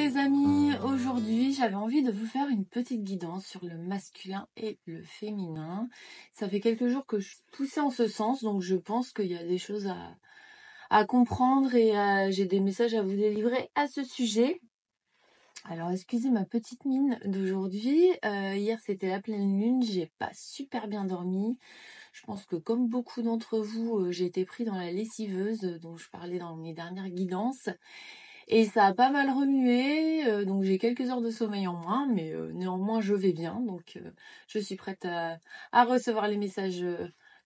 les amis, aujourd'hui j'avais envie de vous faire une petite guidance sur le masculin et le féminin. Ça fait quelques jours que je suis poussée en ce sens, donc je pense qu'il y a des choses à comprendre et j'ai des messages à vous délivrer à ce sujet. Alors excusez ma petite mine d'aujourd'hui, hier c'était la pleine lune, j'ai pas super bien dormi. Je pense que comme beaucoup d'entre vous, j'ai été pris dans la lessiveuse dont je parlais dans mes dernières guidances. Et ça a pas mal remué, donc j'ai quelques heures de sommeil en moins, mais néanmoins je vais bien, donc je suis prête à recevoir les messages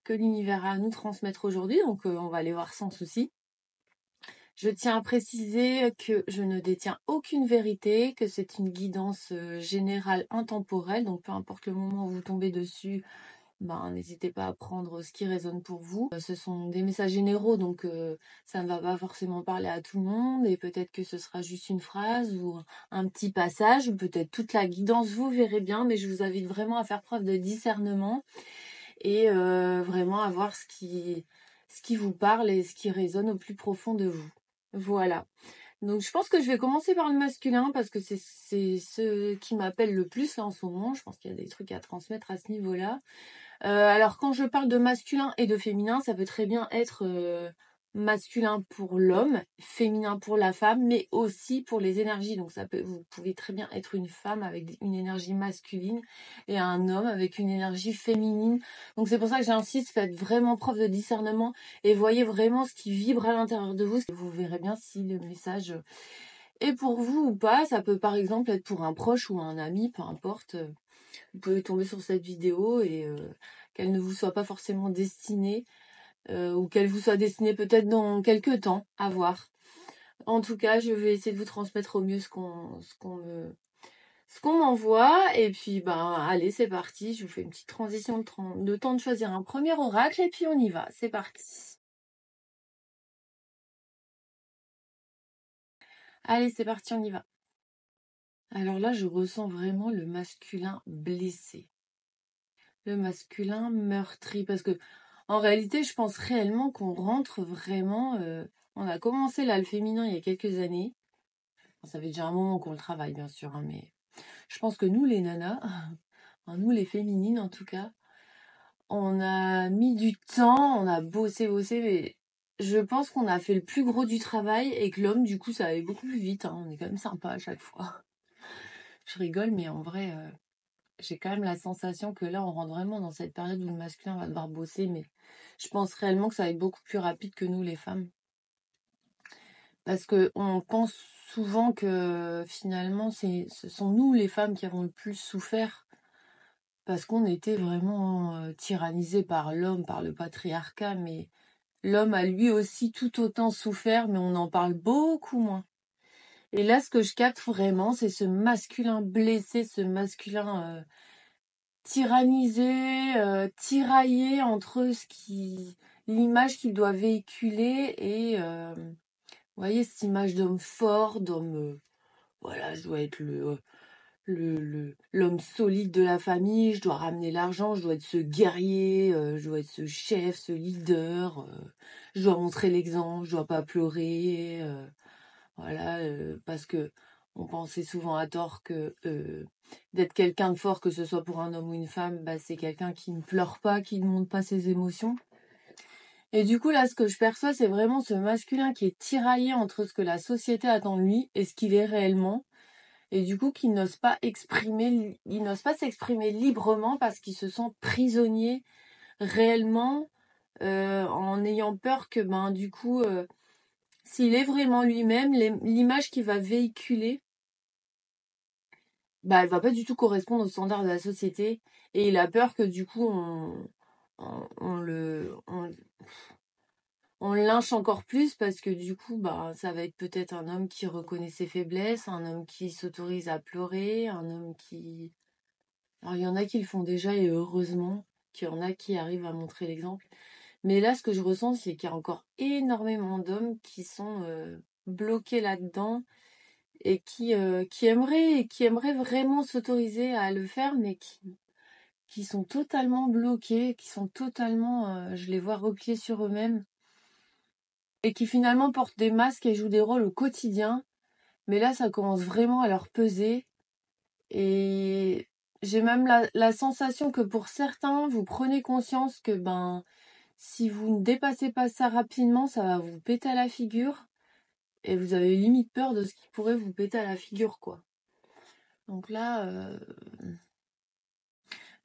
que l'univers a à nous transmettre aujourd'hui, donc on va les voir sans souci. Je tiens à préciser que je ne détiens aucune vérité, que c'est une guidance générale intemporelle, donc peu importe le moment où vous tombez dessus, n'hésitez pas à prendre ce qui résonne pour vous. Ce sont des messages généraux, donc ça ne va pas forcément parler à tout le monde, et peut-être que ce sera juste une phrase ou un petit passage, ou peut-être toute la guidance, vous verrez bien, mais je vous invite vraiment à faire preuve de discernement et vraiment à voir ce qui vous parle et ce qui résonne au plus profond de vous. Voilà. Donc je pense que je vais commencer par le masculin parce que c'est ce qui m'appelle le plus là en ce moment. Je pense qu'il y a des trucs à transmettre à ce niveau-là. Alors quand je parle de masculin et de féminin, ça peut très bien être masculin pour l'homme, féminin pour la femme, mais aussi pour les énergies. Donc vous pouvez très bien être une femme avec une énergie masculine et un homme avec une énergie féminine. Donc c'est pour ça que j'insiste, faites vraiment preuve de discernement et voyez vraiment ce qui vibre à l'intérieur de vous. Vous verrez bien si le message est pour vous ou pas. Ça peut par exemple être pour un proche ou un ami, peu importe. Vous pouvez tomber sur cette vidéo et qu'elle ne vous soit pas forcément destinée ou qu'elle vous soit destinée peut-être dans quelques temps, à voir. En tout cas, je vais essayer de vous transmettre au mieux ce qu'on m'envoie. Et puis, allez, c'est parti. Je vous fais une petite transition de temps de choisir un premier oracle et puis on y va. C'est parti. Allez, c'est parti, on y va. Alors là, je ressens vraiment le masculin blessé. Le masculin meurtri. Parce que en réalité, je pense réellement qu'on rentre vraiment... on a commencé là le féminin il y a quelques années. Ça fait déjà un moment qu'on le travaille, bien sûr, hein, mais je pense que nous, les nanas, nous, les féminines en tout cas, on a mis du temps, on a bossé, mais je pense qu'on a fait le plus gros du travail et que l'homme, du coup, ça allait beaucoup plus vite. On est quand même sympa à chaque fois. Je rigole, mais en vrai, j'ai quand même la sensation que là, on rentre vraiment dans cette période où le masculin va devoir bosser, mais je pense réellement que ça va être beaucoup plus rapide que nous, les femmes. Parce qu'on pense souvent que finalement, ce sont nous, les femmes, qui avons le plus souffert. Parce qu'on était vraiment tyrannisés par l'homme, par le patriarcat, mais l'homme a lui aussi tout autant souffert, mais on en parle beaucoup moins. Et là, ce que je capte vraiment, c'est ce masculin blessé, ce masculin tyrannisé, tiraillé entre l'image qu'il doit véhiculer et vous voyez, cette image d'homme fort, d'homme voilà, je dois être l'homme solide de la famille, je dois ramener l'argent, je dois être ce guerrier, je dois être ce chef, ce leader, je dois montrer l'exemple, je dois pas pleurer, voilà, parce que on pensait souvent à tort que d'être quelqu'un de fort, que ce soit pour un homme ou une femme, c'est quelqu'un qui ne pleure pas, qui ne montre pas ses émotions. Et du coup, là, ce que je perçois, c'est vraiment ce masculin qui est tiraillé entre ce que la société attend de lui et ce qu'il est réellement. Et du coup, il n'ose pas s'exprimer librement parce qu'il se sent prisonnier réellement en ayant peur que, du coup, s'il est vraiment lui-même, l'image qu'il va véhiculer, elle va pas du tout correspondre aux standards de la société. Et il a peur que, du coup, on le lynche encore plus parce que du coup, ça va être peut-être un homme qui reconnaît ses faiblesses, un homme qui s'autorise à pleurer, un homme qui... Alors, il y en a qui le font déjà et heureusement qu'il y en a qui arrivent à montrer l'exemple. Mais là, ce que je ressens, c'est qu'il y a encore énormément d'hommes qui sont bloqués là-dedans et qui aimeraient vraiment s'autoriser à le faire, mais qui sont totalement bloqués, qui sont totalement, je les vois repliés sur eux-mêmes et qui finalement portent des masques et jouent des rôles au quotidien, Mais là, ça commence vraiment à leur peser. Et j'ai même la sensation que pour certains, vous prenez conscience que si vous ne dépassez pas ça rapidement, ça va vous péter à la figure. Et vous avez limite peur de ce qui pourrait vous péter à la figure, quoi. Donc là,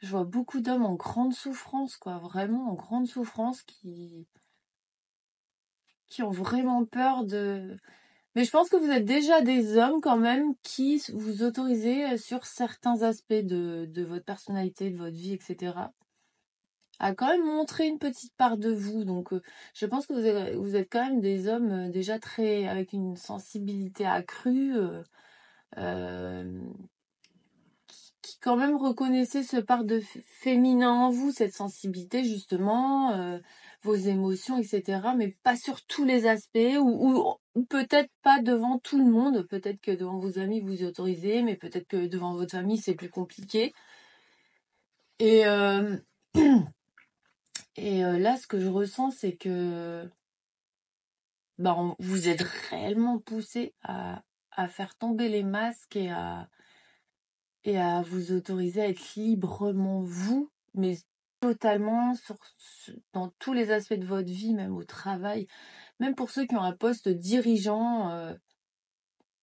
je vois beaucoup d'hommes en grande souffrance, quoi. Vraiment en grande souffrance qui ont vraiment peur de... Mais je pense que vous êtes déjà des hommes quand même qui vous autorisez sur certains aspects de votre personnalité, de votre vie, etc. à quand même montrer une petite part de vous. Donc je pense que vous êtes quand même des hommes déjà très avec une sensibilité accrue. Qui quand même reconnaissez ce part de féminin en vous, cette sensibilité justement, vos émotions, etc. Mais pas sur tous les aspects, ou peut-être pas devant tout le monde. Peut-être que devant vos amis vous y autorisez, mais peut-être que devant votre famille c'est plus compliqué. Et, là, ce que je ressens, c'est que vous êtes réellement poussé à faire tomber les masques et à vous autoriser à être librement vous, mais totalement dans tous les aspects de votre vie, même au travail, même pour ceux qui ont un poste dirigeant,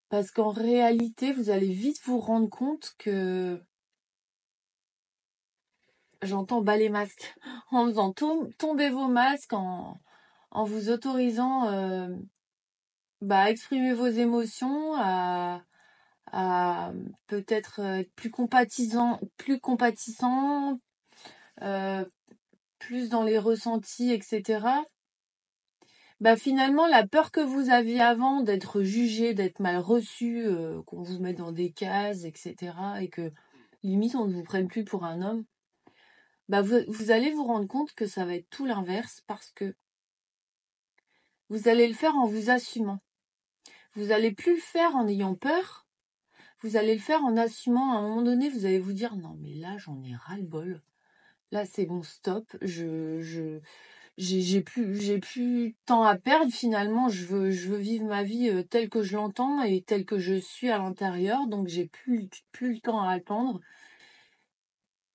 parce qu'en réalité, vous allez vite vous rendre compte que j'entends bas les masques, en faisant tomber vos masques, en vous autorisant à exprimer vos émotions, à peut-être être plus compatissant, plus dans les ressentis, etc. Finalement, la peur que vous aviez avant d'être jugé, d'être mal reçu, qu'on vous mette dans des cases, etc. et que limite on ne vous prenne plus pour un homme, vous allez vous rendre compte que ça va être tout l'inverse parce que vous allez le faire en vous assumant. Vous n'allez plus le faire en ayant peur, vous allez le faire en assumant. À un moment donné, vous allez vous dire non mais là j'en ai ras-le-bol. Là c'est bon, stop, j'ai plus de temps à perdre finalement. Je veux vivre ma vie telle que je l'entends et telle que je suis à l'intérieur, donc j'ai plus le temps à attendre.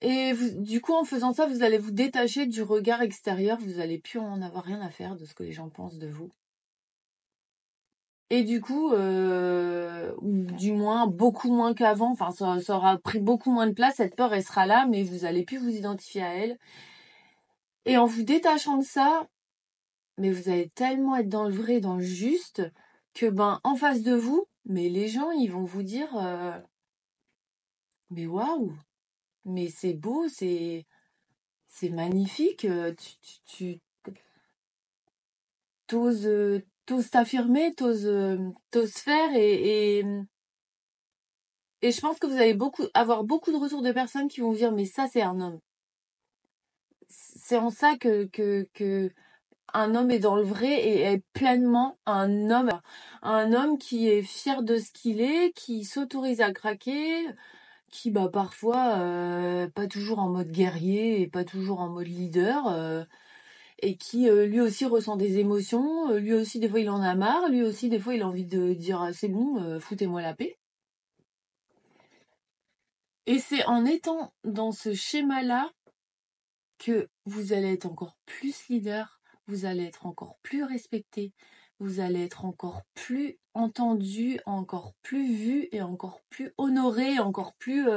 Et du coup, en faisant ça, vous allez vous détacher du regard extérieur, vous allez plus en avoir rien à faire de ce que les gens pensent de vous. Et du coup, du moins beaucoup moins qu'avant, enfin ça aura pris beaucoup moins de place, cette peur elle sera là, mais vous allez plus vous identifier à elle. Et en vous détachant de ça, mais vous allez tellement être dans le vrai, dans le juste, que en face de vous, mais les gens ils vont vous dire mais waouh, mais c'est beau, c'est magnifique, tu t'oses t'affirmer, t'oses faire, et je pense que vous allez avoir beaucoup de retours de personnes qui vont vous dire mais ça c'est un homme. C'est en ça que un homme est dans le vrai et est pleinement un homme qui est fier de ce qu'il est, qui s'autorise à craquer, qui parfois pas toujours en mode guerrier et pas toujours en mode leader, et qui lui aussi ressent des émotions, lui aussi des fois il en a marre, lui aussi des fois il a envie de dire c'est bon, foutez-moi la paix. Et c'est en étant dans ce schéma-là que vous allez être encore plus leader, vous allez être encore plus respecté, vous allez être encore plus entendu, encore plus vu et encore plus honoré, encore plus...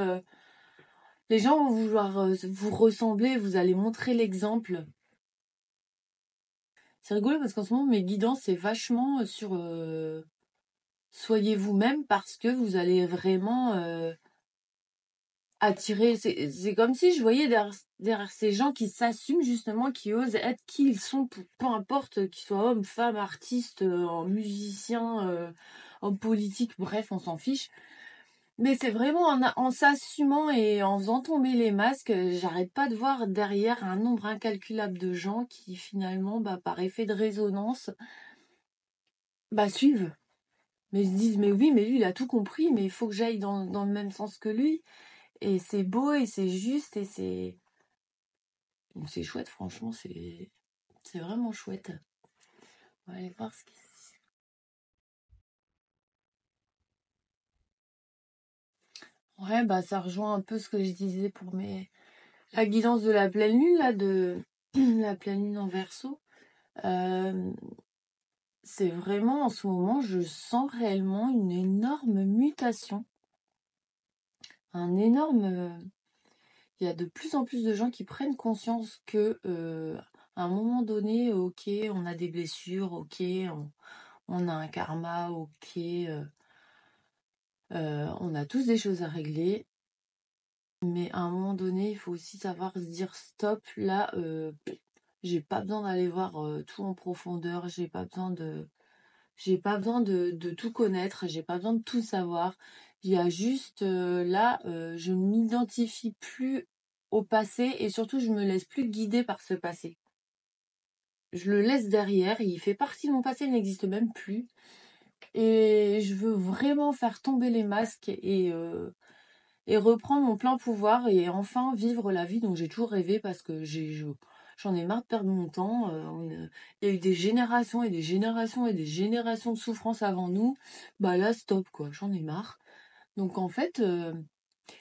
les gens vont vouloir vous ressembler, vous allez montrer l'exemple. C'est rigolo parce qu'en ce moment, mes guidances, c'est vachement sur soyez vous-même parce que vous allez vraiment attirer. C'est comme si je voyais derrière ces gens qui s'assument justement, qui osent être qui ils sont, peu importe qu'ils soient hommes, femmes, artistes, musiciens, hommes politiques, bref, on s'en fiche. Mais c'est vraiment en s'assumant et en faisant tomber les masques, j'arrête pas de voir derrière un nombre incalculable de gens qui finalement, par effet de résonance, suivent. Mais ils se disent, mais oui, mais lui, il a tout compris, mais il faut que j'aille dans le même sens que lui. Et c'est beau, et c'est juste, et c'est chouette, franchement, c'est vraiment chouette. On va aller voir ce qui... Ouais, bah ça rejoint un peu ce que je disais pour la guidance de la pleine lune, là, de la pleine lune en Verseau. Euh, c'est vraiment, en ce moment, je sens réellement une énorme mutation. Un énorme... Il y a de plus en plus de gens qui prennent conscience que à un moment donné, ok, on a des blessures, ok, on a un karma, ok, on a tous des choses à régler, mais à un moment donné, il faut aussi savoir se dire stop, là, j'ai pas besoin d'aller voir tout en profondeur, j'ai pas besoin de tout connaître, j'ai pas besoin de tout savoir. Il y a juste là, je ne m'identifie plus au passé et surtout je me laisse plus guider par ce passé. Je le laisse derrière, il fait partie de mon passé, il n'existe même plus. Et je veux vraiment faire tomber les masques et reprendre mon plein pouvoir et enfin vivre la vie dont j'ai toujours rêvé parce que j'en ai marre de perdre mon temps. Il y a eu des générations et des générations et des générations de souffrance avant nous. Bah là, stop quoi, j'en ai marre. Donc en fait,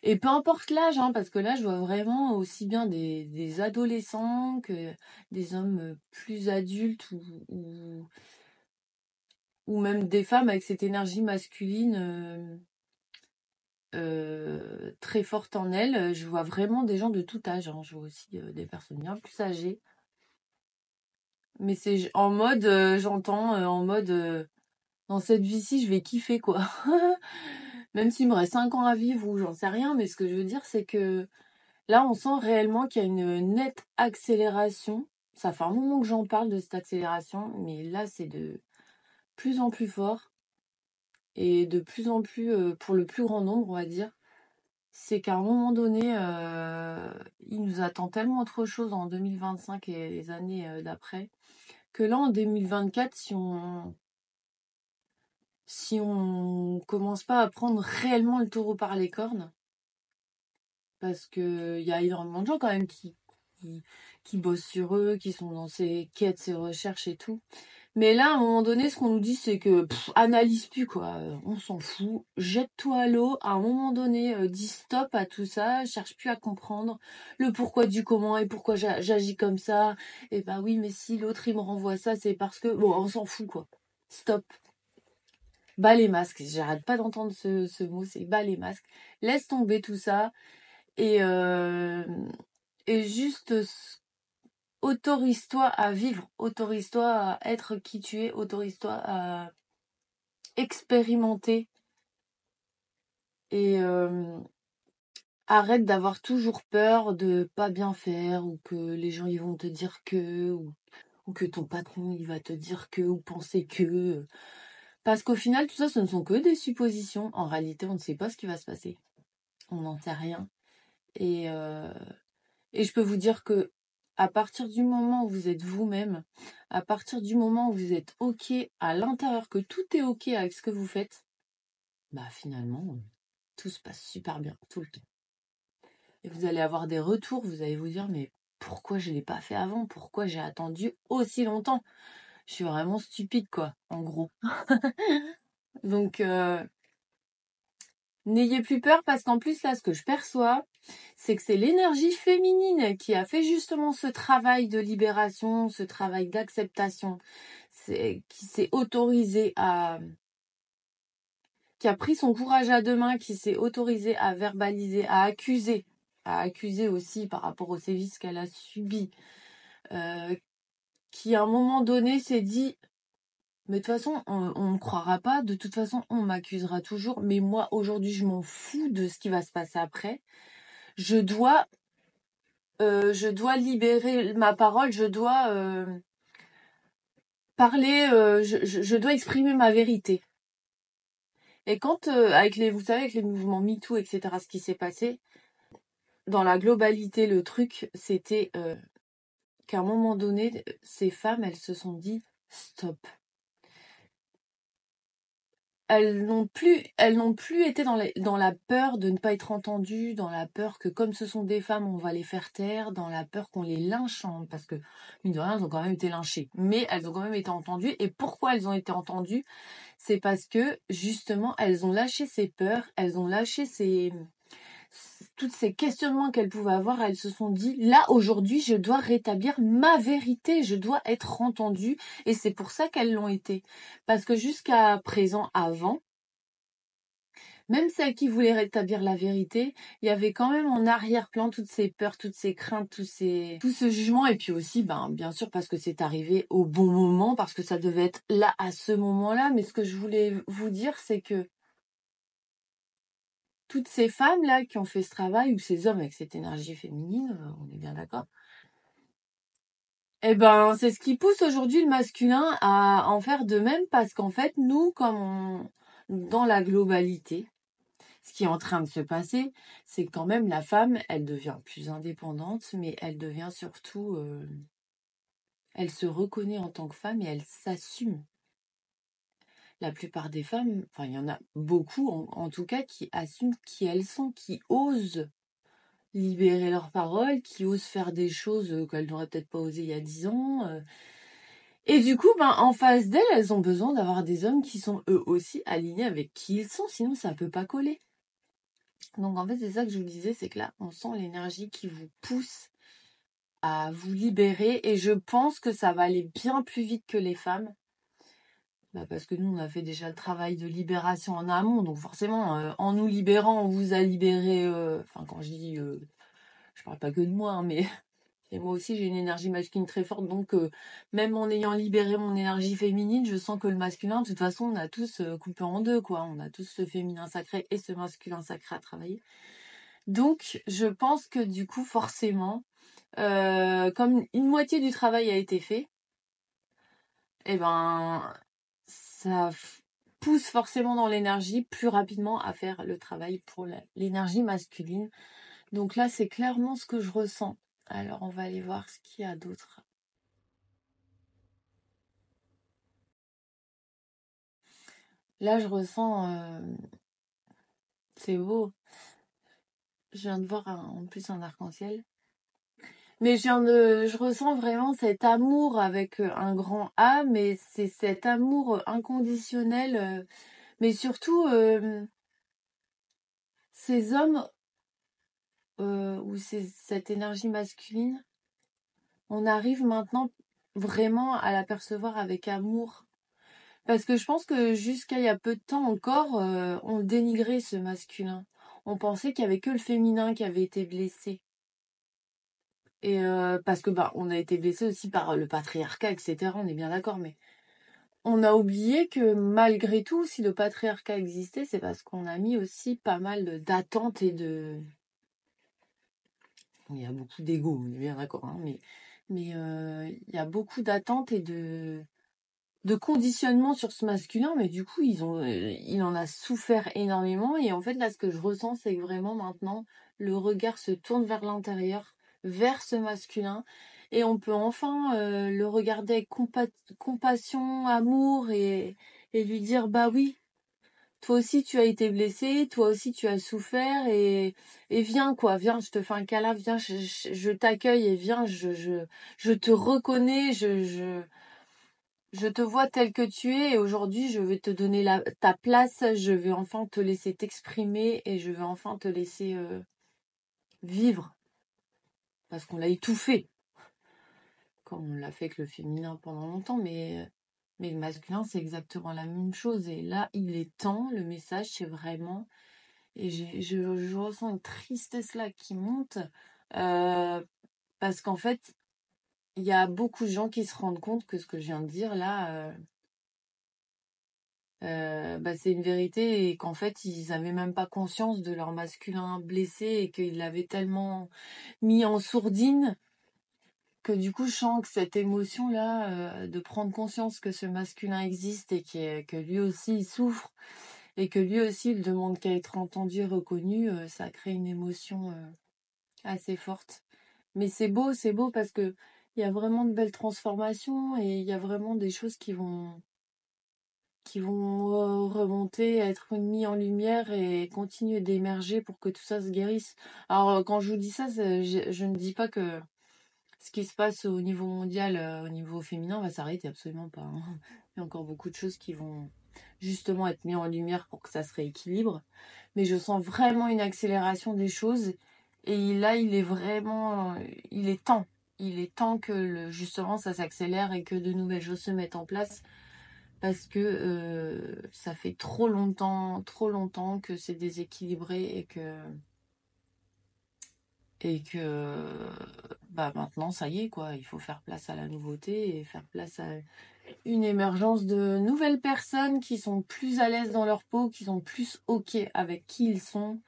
et peu importe l'âge, hein, parce que là, je vois vraiment aussi bien des adolescents que des hommes plus adultes ou même des femmes avec cette énergie masculine très forte en elles. Je vois vraiment des gens de tout âge, hein. Je vois aussi des personnes bien plus âgées. Mais c'est en mode, j'entends, en mode, dans cette vie-ci, je vais kiffer, quoi. Même s'il me reste 5 ans à vivre ou j'en sais rien, mais ce que je veux dire, c'est que là, on sent réellement qu'il y a une nette accélération. Ça fait un moment que j'en parle de cette accélération, mais là, c'est de plus en plus fort et de plus en plus, pour le plus grand nombre, on va dire. C'est qu'à un moment donné, il nous attend tellement autre chose en 2025 et les années d'après, que là, en 2024, si on commence pas à prendre réellement le taureau par les cornes, parce que il y a énormément de gens quand même qui, qui bossent sur eux, qui sont dans ces quêtes, ces recherches et tout. Mais là, à un moment donné, ce qu'on nous dit, c'est que analyse plus, quoi. On s'en fout. Jette-toi à l'eau. À un moment donné, dis stop à tout ça. Cherche plus à comprendre le pourquoi du comment et pourquoi j'agis comme ça. Et bah oui, mais si l'autre, il me renvoie ça, c'est parce que... Bon, on s'en fout, quoi. Stop. Bas les masques. J'arrête pas d'entendre ce mot, c'est bas les masques. Laisse tomber tout ça. Et, euh, et juste autorise-toi à vivre. Autorise-toi à être qui tu es. Autorise-toi à expérimenter et arrête d'avoir toujours peur de pas bien faire ou que les gens ils vont te dire que ou que ton patron il va te dire que ou penser que parce qu'au final tout ça ce ne sont que des suppositions. En réalité on ne sait pas ce qui va se passer, on n'en sait rien et euh, et je peux vous dire que à partir du moment où vous êtes vous-même, à partir du moment où vous êtes ok à l'intérieur, que tout est ok avec ce que vous faites, bah finalement tout se passe super bien tout le temps. Et vous allez avoir des retours, vous allez vous dire mais pourquoi je ne l'ai pas fait avant? Pourquoi j'ai attendu aussi longtemps? Je suis vraiment stupide quoi, en gros. Donc n'ayez plus peur parce qu'en plus là ce que je perçois, c'est que c'est l'énergie féminine qui a fait justement ce travail de libération, ce travail d'acceptation, qui s'est autorisé qui a pris son courage à deux mains, qui s'est autorisé à verbaliser, à accuser aussi par rapport aux sévices qu'elle a subis, qui à un moment donné s'est dit mais de toute façon on ne croira pas, de toute façon on m'accusera toujours, mais moi aujourd'hui je m'en fous de ce qui va se passer après. Je dois libérer ma parole, je dois parler, je dois exprimer ma vérité. Et quand vous savez avec les mouvements MeToo etc ce qui s'est passé dans la globalité, le truc c'était qu'à un moment donné ces femmes elles se sont dit stop. Elles n'ont plus été dans la peur de ne pas être entendues, dans la peur que comme ce sont des femmes, on va les faire taire, dans la peur qu'on les lynche, parce que, mine de rien, elles ont quand même été lynchées. Mais elles ont quand même été entendues. Et pourquoi elles ont été entendues? C'est parce que, justement, elles ont lâché ces peurs, elles ont lâché tous ces questionnements qu'elles pouvaient avoir, elles se sont dit, là, aujourd'hui, je dois rétablir ma vérité, je dois être entendue. Et c'est pour ça qu'elles l'ont été. Parce que jusqu'à présent, avant, même celles qui voulaient rétablir la vérité, il y avait quand même en arrière-plan toutes ces peurs, toutes ces craintes, tout ce jugement. Et puis aussi, bien sûr, parce que c'est arrivé au bon moment, parce que ça devait être là à ce moment-là. Mais ce que je voulais vous dire, c'est que toutes ces femmes-là qui ont fait ce travail, ou ces hommes avec cette énergie féminine, on est bien d'accord, c'est ce qui pousse aujourd'hui le masculin à en faire de même, parce qu'en fait, nous, dans la globalité, ce qui est en train de se passer, c'est que quand même la femme, elle devient plus indépendante, mais elle devient surtout, elle se reconnaît en tant que femme et elle s'assume. La plupart des femmes, enfin il y en a beaucoup en tout cas, qui assument qui elles sont, qui osent libérer leurs paroles, qui osent faire des choses qu'elles n'auraient peut-être pas osé il y a 10 ans. Et du coup, en face d'elles, elles ont besoin d'avoir des hommes qui sont eux aussi alignés avec qui ils sont, sinon ça peut pas coller. Donc en fait, c'est ça que je vous disais, c'est que là, on sent l'énergie qui vous pousse à vous libérer, et je pense que ça va aller bien plus vite que les femmes. Parce que nous, on a fait déjà le travail de libération en amont, donc forcément, en nous libérant, on vous a libéré, enfin quand je dis, je parle pas que de moi, hein, mais et moi aussi j'ai une énergie masculine très forte, donc même en ayant libéré mon énergie féminine, je sens que le masculin, de toute façon, on a tous coupé en deux, quoi. On a tous ce féminin sacré et ce masculin sacré à travailler. Donc, je pense que du coup, forcément, comme une moitié du travail a été fait, ça pousse forcément dans l'énergie plus rapidement à faire le travail pour l'énergie masculine. Donc là, c'est clairement ce que je ressens. Alors, on va aller voir ce qu'il y a d'autre. Là, je ressens... c'est beau. Je viens de voir en plus un arc-en-ciel. Mais je ressens vraiment cet amour avec un grand A, mais c'est cet amour inconditionnel. Mais surtout, ces hommes ou cette énergie masculine, on arrive maintenant vraiment à l'apercevoir avec amour. Parce que je pense que jusqu'à il y a peu de temps encore, on dénigrait ce masculin. On pensait qu'il y avait que le féminin qui avait été blessé. Et parce que on a été blessé aussi par le patriarcat, etc. On est bien d'accord, mais on a oublié que malgré tout, si le patriarcat existait, c'est parce qu'on a mis aussi pas mal d'attentes et de... Il y a beaucoup d'ego, on est bien d'accord, hein, mais il y a beaucoup d'attentes et de conditionnement sur ce masculin, mais du coup, il en a souffert énormément. Et en fait, là, ce que je ressens, c'est que vraiment maintenant, le regard se tourne vers l'intérieur, vers ce masculin, et on peut enfin le regarder avec compassion, amour, et lui dire, bah oui, toi aussi tu as été blessé, toi aussi tu as souffert, et viens quoi, viens, je te fais un câlin, viens, je t'accueille, et viens, je te reconnais, je te vois tel que tu es, et aujourd'hui je vais te donner ta place, je vais enfin te laisser t'exprimer, et je vais enfin te laisser vivre, parce qu'on l'a étouffé, comme on l'a fait avec le féminin pendant longtemps, mais le masculin c'est exactement la même chose, et là il est temps, le message c'est vraiment, et je ressens une tristesse là qui monte, parce qu'en fait il y a beaucoup de gens qui se rendent compte que ce que je viens de dire là, c'est une vérité, et qu'en fait ils avaient même pas conscience de leur masculin blessé, et qu'ils l'avaient tellement mis en sourdine que du coup je sens que cette émotion là, de prendre conscience que ce masculin existe, et que lui aussi il souffre, et que lui aussi il demande qu'à être entendu et reconnu, ça crée une émotion assez forte. Mais c'est beau parce que il y a vraiment de belles transformations, et il y a vraiment des choses qui vont remonter, être mis en lumière et continuer d'émerger pour que tout ça se guérisse. Alors, quand je vous dis ça, je ne dis pas que ce qui se passe au niveau mondial, au niveau féminin, va s'arrêter, absolument pas, hein. Il y a encore beaucoup de choses qui vont justement être mis en lumière pour que ça se rééquilibre. Mais je sens vraiment une accélération des choses. Et là, il est vraiment... Il est temps. Il est temps que justement ça s'accélère et que de nouvelles choses se mettent en place. Parce que ça fait trop longtemps que c'est déséquilibré et que bah maintenant ça y est quoi, il faut faire place à la nouveauté et faire place à une émergence de nouvelles personnes qui sont plus à l'aise dans leur peau, qui sont plus ok avec qui ils sont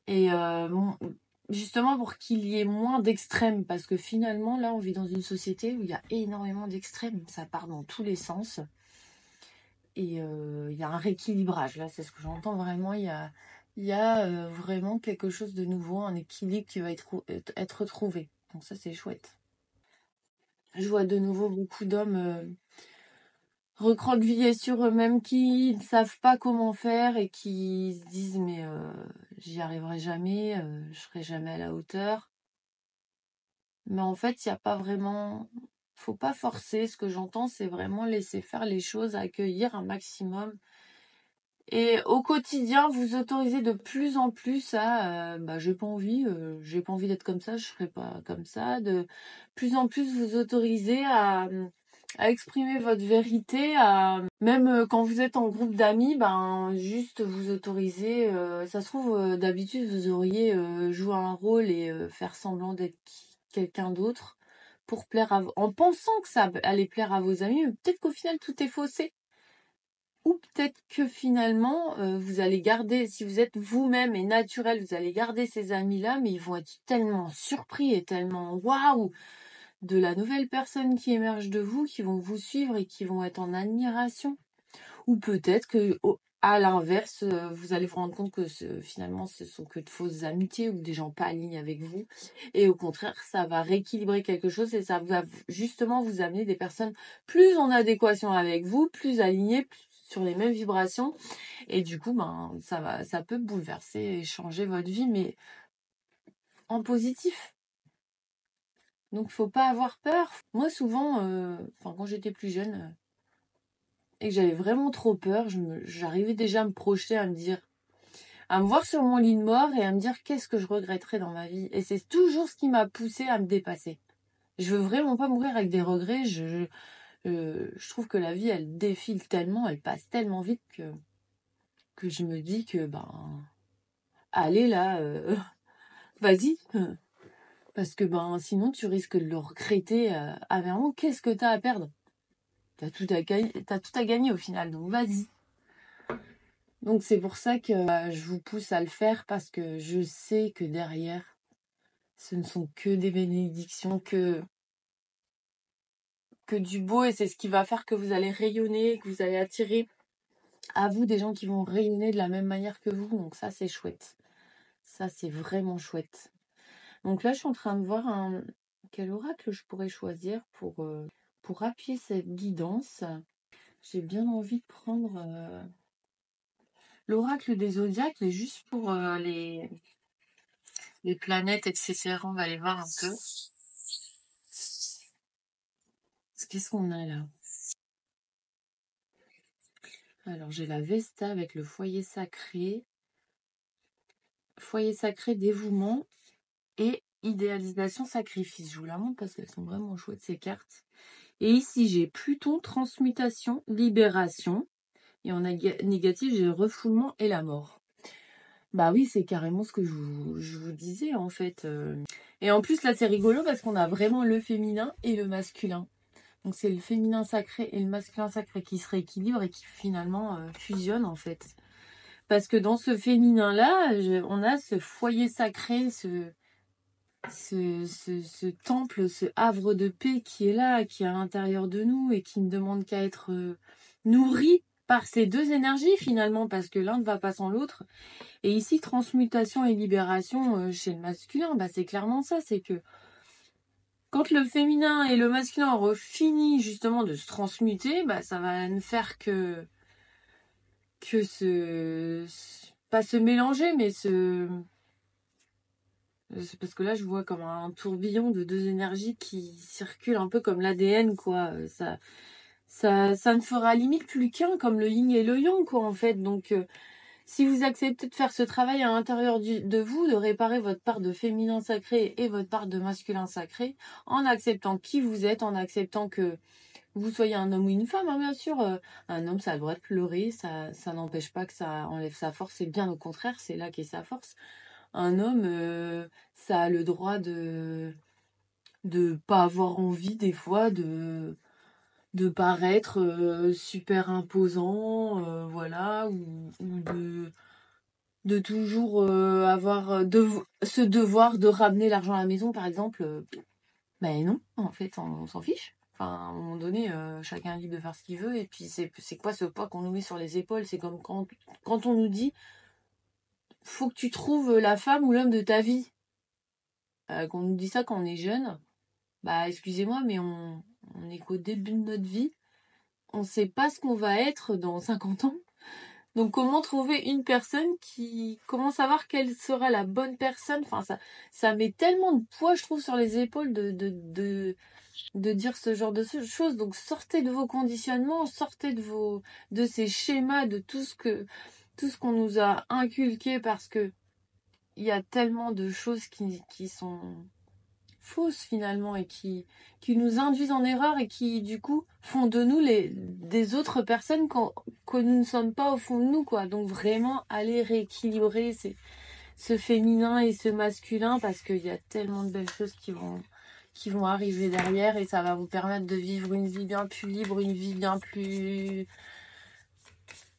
et justement pour qu'il y ait moins d'extrêmes parce que finalement là on vit dans une société où il y a énormément d'extrêmes, ça part dans tous les sens et il y a un rééquilibrage là, c'est ce que j'entends vraiment, il y a vraiment quelque chose de nouveau, un équilibre qui va être retrouvé. Donc ça, c'est chouette. Je vois de nouveau beaucoup d'hommes recroquevillés sur eux-mêmes qui ne savent pas comment faire et qui se disent mais j'y arriverai jamais, je serai jamais à la hauteur. Mais en fait, il n'y a pas vraiment... Faut pas forcer. Ce que j'entends, c'est vraiment laisser faire les choses, accueillir un maximum. Et au quotidien, vous autorisez de plus en plus à bah j'ai pas envie d'être comme ça, je serai pas comme ça. De plus en plus vous autorisez à exprimer votre vérité, à même quand vous êtes en groupe d'amis, ben juste vous autorisez. Ça se trouve d'habitude vous auriez joué un rôle et faire semblant d'être quelqu'un d'autre pour plaire en pensant que ça allait plaire à vos amis, mais peut-être qu'au final tout est faussé. Ou peut-être que finalement, vous allez garder, si vous êtes vous-même et naturel, vous allez garder ces amis-là, mais ils vont être tellement surpris et tellement waouh de la nouvelle personne qui émerge de vous, qui vont vous suivre et qui vont être en admiration. Ou peut-être que, à l'inverse, vous allez vous rendre compte que finalement, ce sont que de fausses amitiés ou des gens pas alignés avec vous. Et au contraire, ça va rééquilibrer quelque chose et ça va justement vous amener des personnes plus en adéquation avec vous, plus alignées, sur les mêmes vibrations. Et du coup, ben, ça peut bouleverser et changer votre vie, mais en positif. Donc, faut pas avoir peur. Moi, souvent, quand j'étais plus jeune et que j'avais vraiment trop peur, j'arrivais déjà à me projeter, à me voir sur mon lit de mort et à me dire qu'est-ce que je regretterais dans ma vie. Et c'est toujours ce qui m'a poussée à me dépasser. Je veux vraiment pas mourir avec des regrets. Je trouve que la vie, elle défile tellement, elle passe tellement vite que je me dis que, ben, allez là, vas-y. Parce que ben sinon tu risques de le regretter amèrement. Qu'est-ce que t'as à perdre? T'as tout à gagner au final, donc vas-y. Donc c'est pour ça que je vous pousse à le faire parce que je sais que derrière, ce ne sont que des bénédictions, que du beau et c'est ce qui va faire que vous allez rayonner, que vous allez attirer à vous des gens qui vont rayonner de la même manière que vous. Donc ça c'est chouette. Ça c'est vraiment chouette. Donc là je suis en train de voir quel oracle je pourrais choisir pour appuyer cette guidance. J'ai bien envie de prendre l'oracle des zodiaques, mais juste pour les planètes, etc. On va aller voir un peu. Qu'est-ce qu'on a là? Alors, j'ai la Vesta avec le foyer sacré. Foyer sacré, dévouement et idéalisation, sacrifice. Je vous la montre parce qu'elles sont vraiment chouettes, ces cartes. Et ici, j'ai Pluton, transmutation, libération. Et en négatif, j'ai refoulement et la mort. Bah oui, c'est carrément ce que je vous disais en fait. Et en plus là c'est rigolo parce qu'on a vraiment le féminin et le masculin. Donc c'est le féminin sacré et le masculin sacré qui se rééquilibrent et qui finalement fusionnent en fait. Parce que dans ce féminin là, on a ce foyer sacré, ce temple, ce havre de paix qui est là, qui est à l'intérieur de nous et qui ne demande qu'à être nourri par ces deux énergies finalement parce que l'un ne va pas sans l'autre. Et ici, transmutation et libération chez le masculin, bah, c'est clairement ça. C'est que quand le féminin et le masculin auront fini justement de se transmuter, bah, ça va ne faire pas se mélanger, mais parce que là, je vois comme un tourbillon de deux énergies qui circulent un peu comme l'ADN, quoi. ça ne fera limite plus qu'un, comme le yin et le yang, quoi, en fait. Donc, si vous acceptez de faire ce travail à l'intérieur de vous, de réparer votre part de féminin sacré et votre part de masculin sacré, en acceptant qui vous êtes, en acceptant que vous soyez un homme ou une femme, hein, bien sûr. Un homme, ça a le droit de pleurer, ça n'empêche pas que ça enlève sa force, c'est bien au contraire, c'est là qu'est sa force. Un homme, ça a le droit de pas avoir envie des fois de paraître super imposant, voilà, ou de toujours avoir ce devoir de ramener l'argent à la maison, par exemple. Ben non, en fait, on s'en fiche. Enfin, à un moment donné, chacun est libre de faire ce qu'il veut. Et puis, c'est quoi ce poids qu'on nous met sur les épaules? C'est comme quand on nous dit, faut que tu trouves la femme ou l'homme de ta vie. Qu'on nous dit ça quand on est jeune. Bah, excusez-moi, mais on est qu'au début de notre vie. On ne sait pas ce qu'on va être dans 50 ans. Donc, comment trouver une personne comment savoir quelle sera la bonne personne? Enfin, ça met tellement de poids, je trouve, sur les épaules de dire ce genre de choses. Donc, sortez de vos conditionnements, sortez de ces schémas, de tout ce qu'on nous a inculqué, parce que il y a tellement de choses qui sont fausses finalement et qui nous induisent en erreur et qui du coup font de nous des autres personnes que nous ne sommes pas au fond de nous, quoi. Donc vraiment aller rééquilibrer ce féminin et ce masculin, parce qu'il y a tellement de belles choses qui vont arriver derrière, et ça va vous permettre de vivre une vie bien plus libre, une vie bien plus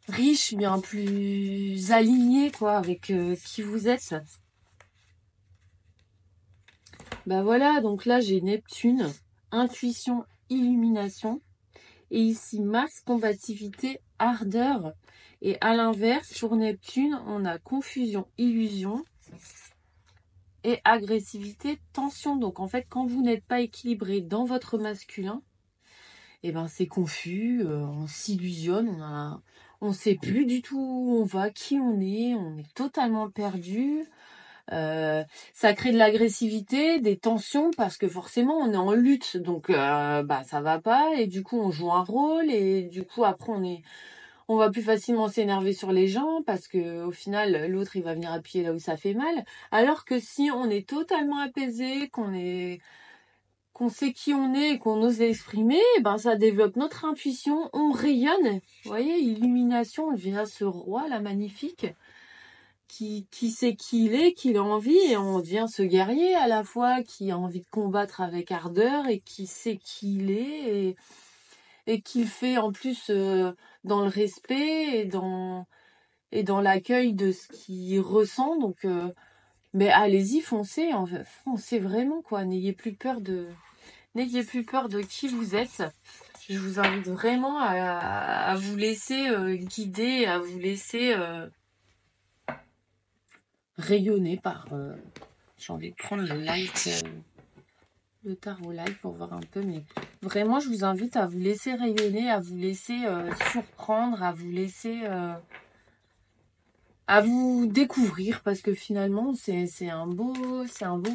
riche, bien plus alignée, quoi, avec qui vous êtes. Bah voilà, donc là j'ai Neptune, intuition, illumination. Et ici Mars, combativité, ardeur. Et à l'inverse, pour Neptune, on a confusion, illusion. Et agressivité, tension. Donc en fait, quand vous n'êtes pas équilibré dans votre masculin, eh ben c'est confus, on s'illusionne, on sait plus du tout où on va, qui on est totalement perdu. Ça crée de l'agressivité, des tensions, parce que forcément on est en lutte, donc bah ça va pas, et du coup on joue un rôle, et du coup après on va plus facilement s'énerver sur les gens, parce que au final l'autre il va venir appuyer là où ça fait mal. Alors que si on est totalement apaisé, qu'on sait qui on est et qu'on ose l'exprimer, ben ça développe notre intuition, on rayonne. Vous voyez, illumination, on devient ce roi là magnifique qui sait qui il a envie, et on devient ce guerrier à la fois qui a envie de combattre avec ardeur et qui sait qui il est, et qui le fait en plus dans le respect et dans l'accueil de ce qu'il ressent. Donc mais allez-y, foncez, foncez vraiment, quoi. N'ayez plus peur de qui vous êtes. Je vous invite vraiment à vous laisser guider, à vous laisser rayonner par. J'ai envie de prendre le tarot live pour voir un peu, mais vraiment, je vous invite à vous laisser rayonner, à vous laisser surprendre, à vous découvrir, parce que finalement, c'est un beau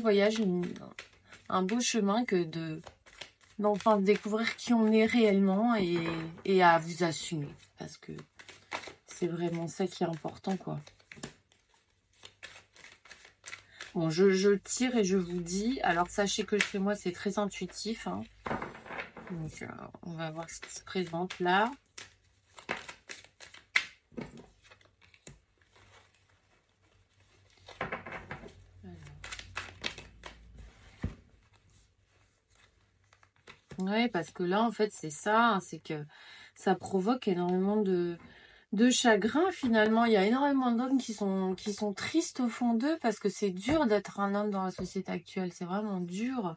voyage, un beau chemin que d'enfin découvrir qui on est réellement, et à vous assumer, parce que c'est vraiment ça qui est important, quoi. Bon, je tire et je vous dis. Alors, sachez que chez moi, c'est très intuitif, hein. Donc, on va voir ce qui se présente là. Ouais, parce que là, en fait, c'est ça, hein, c'est que ça provoque énormément de chagrin, finalement. Il y a énormément d'hommes qui sont tristes au fond d'eux, parce que c'est dur d'être un homme dans la société actuelle. C'est vraiment dur.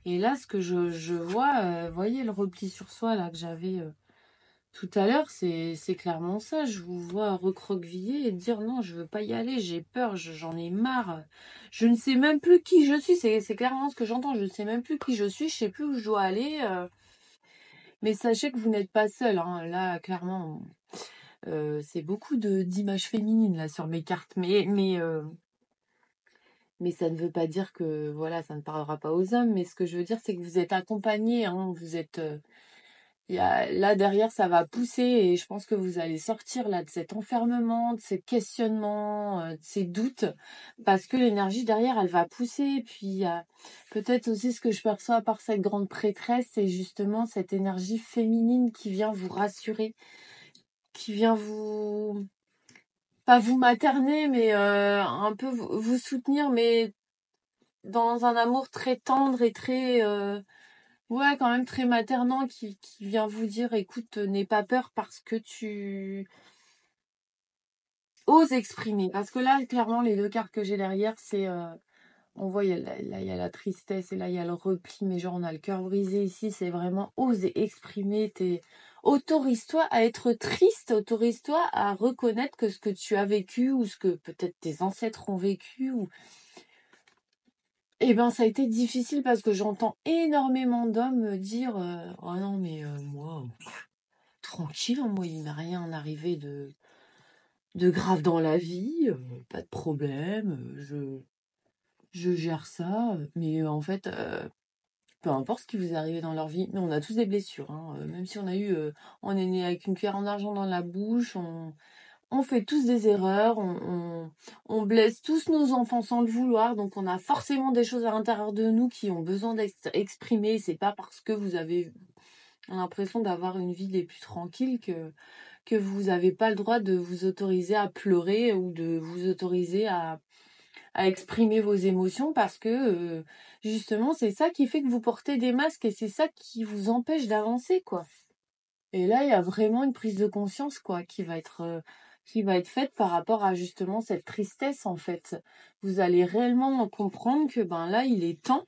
Et là, ce que je vois, voyez le repli sur soi là que j'avais tout à l'heure, c'est clairement ça. Je vous vois recroqueviller et dire non, je veux pas y aller, j'ai peur, j'en ai marre. Je ne sais même plus qui je suis. C'est clairement ce que j'entends. Je ne sais même plus qui je suis, je sais plus où je dois aller. Mais sachez que vous n'êtes pas seul, hein. Là, clairement, c'est beaucoup d'images féminines là sur mes cartes. Mais ça ne veut pas dire que voilà, ça ne parlera pas aux hommes. Mais ce que je veux dire, c'est que vous êtes accompagnés, hein. là derrière, ça va pousser et je pense que vous allez sortir là de cet enfermement, de ces questionnements, de ces doutes, parce que l'énergie derrière, elle va pousser. Et puis, peut-être aussi ce que je perçois par cette grande prêtresse, c'est justement cette énergie féminine qui vient vous rassurer, qui vient vous, pas vous materner, mais un peu vous soutenir, mais dans un amour très tendre et très, ouais, quand même très maternant qui vient vous dire, écoute, n'aie pas peur parce que tu oses exprimer. Parce que là, clairement, les deux cartes que j'ai derrière, c'est, on voit, là, il y a la tristesse et là, il y a le repli, mais genre, on a le cœur brisé ici. C'est vraiment oser exprimer. Autorise-toi à être triste, autorise-toi à reconnaître que ce que tu as vécu ou ce que peut-être tes ancêtres ont vécu ou eh ben, ça a été difficile parce que j'entends énormément d'hommes me dire oh non, mais moi, tranquille, hein, moi, il m'est rien arrivé de grave dans la vie, pas de problème, je gère ça. Mais en fait, peu importe ce qui vous est arrivé dans leur vie, mais on a tous des blessures, hein, même si on est né avec une cuillère en argent dans la bouche, on fait tous des erreurs, on blesse tous nos enfants sans le vouloir, donc on a forcément des choses à l'intérieur de nous qui ont besoin d'être exprimées. C'est pas parce que vous avez l'impression d'avoir une vie des plus tranquilles que vous n'avez pas le droit de vous autoriser à pleurer ou de vous autoriser à exprimer vos émotions parce que justement c'est ça qui fait que vous portez des masques et c'est ça qui vous empêche d'avancer, quoi. Et là, il y a vraiment une prise de conscience, quoi, qui va être faite par rapport à justement cette tristesse, en fait. Vous allez réellement comprendre que ben là, il est temps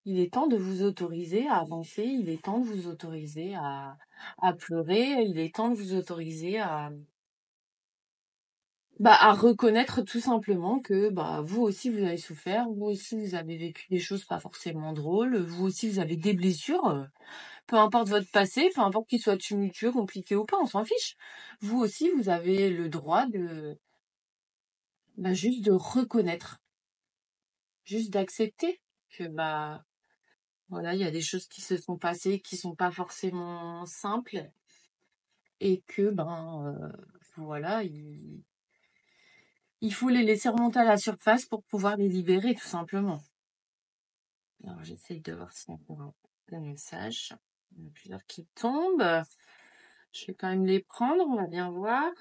de vous autoriser à avancer, il est temps de vous autoriser à pleurer, il est temps de vous autoriser à reconnaître tout simplement que bah vous aussi vous avez souffert, vous aussi vous avez vécu des choses pas forcément drôles, vous aussi vous avez des blessures. Peu importe votre passé, peu importe qu'il soit tumultueux, compliqué ou pas, on s'en fiche. Vous aussi, vous avez le droit juste de reconnaître, juste d'accepter que voilà, il y a des choses qui se sont passées qui sont pas forcément simples et que voilà, il faut les laisser remonter à la surface pour pouvoir les libérer tout simplement. Alors j'essaye de voir si on pourra un message. Il y en a plusieurs qui tombent. Je vais quand même les prendre, on va bien voir.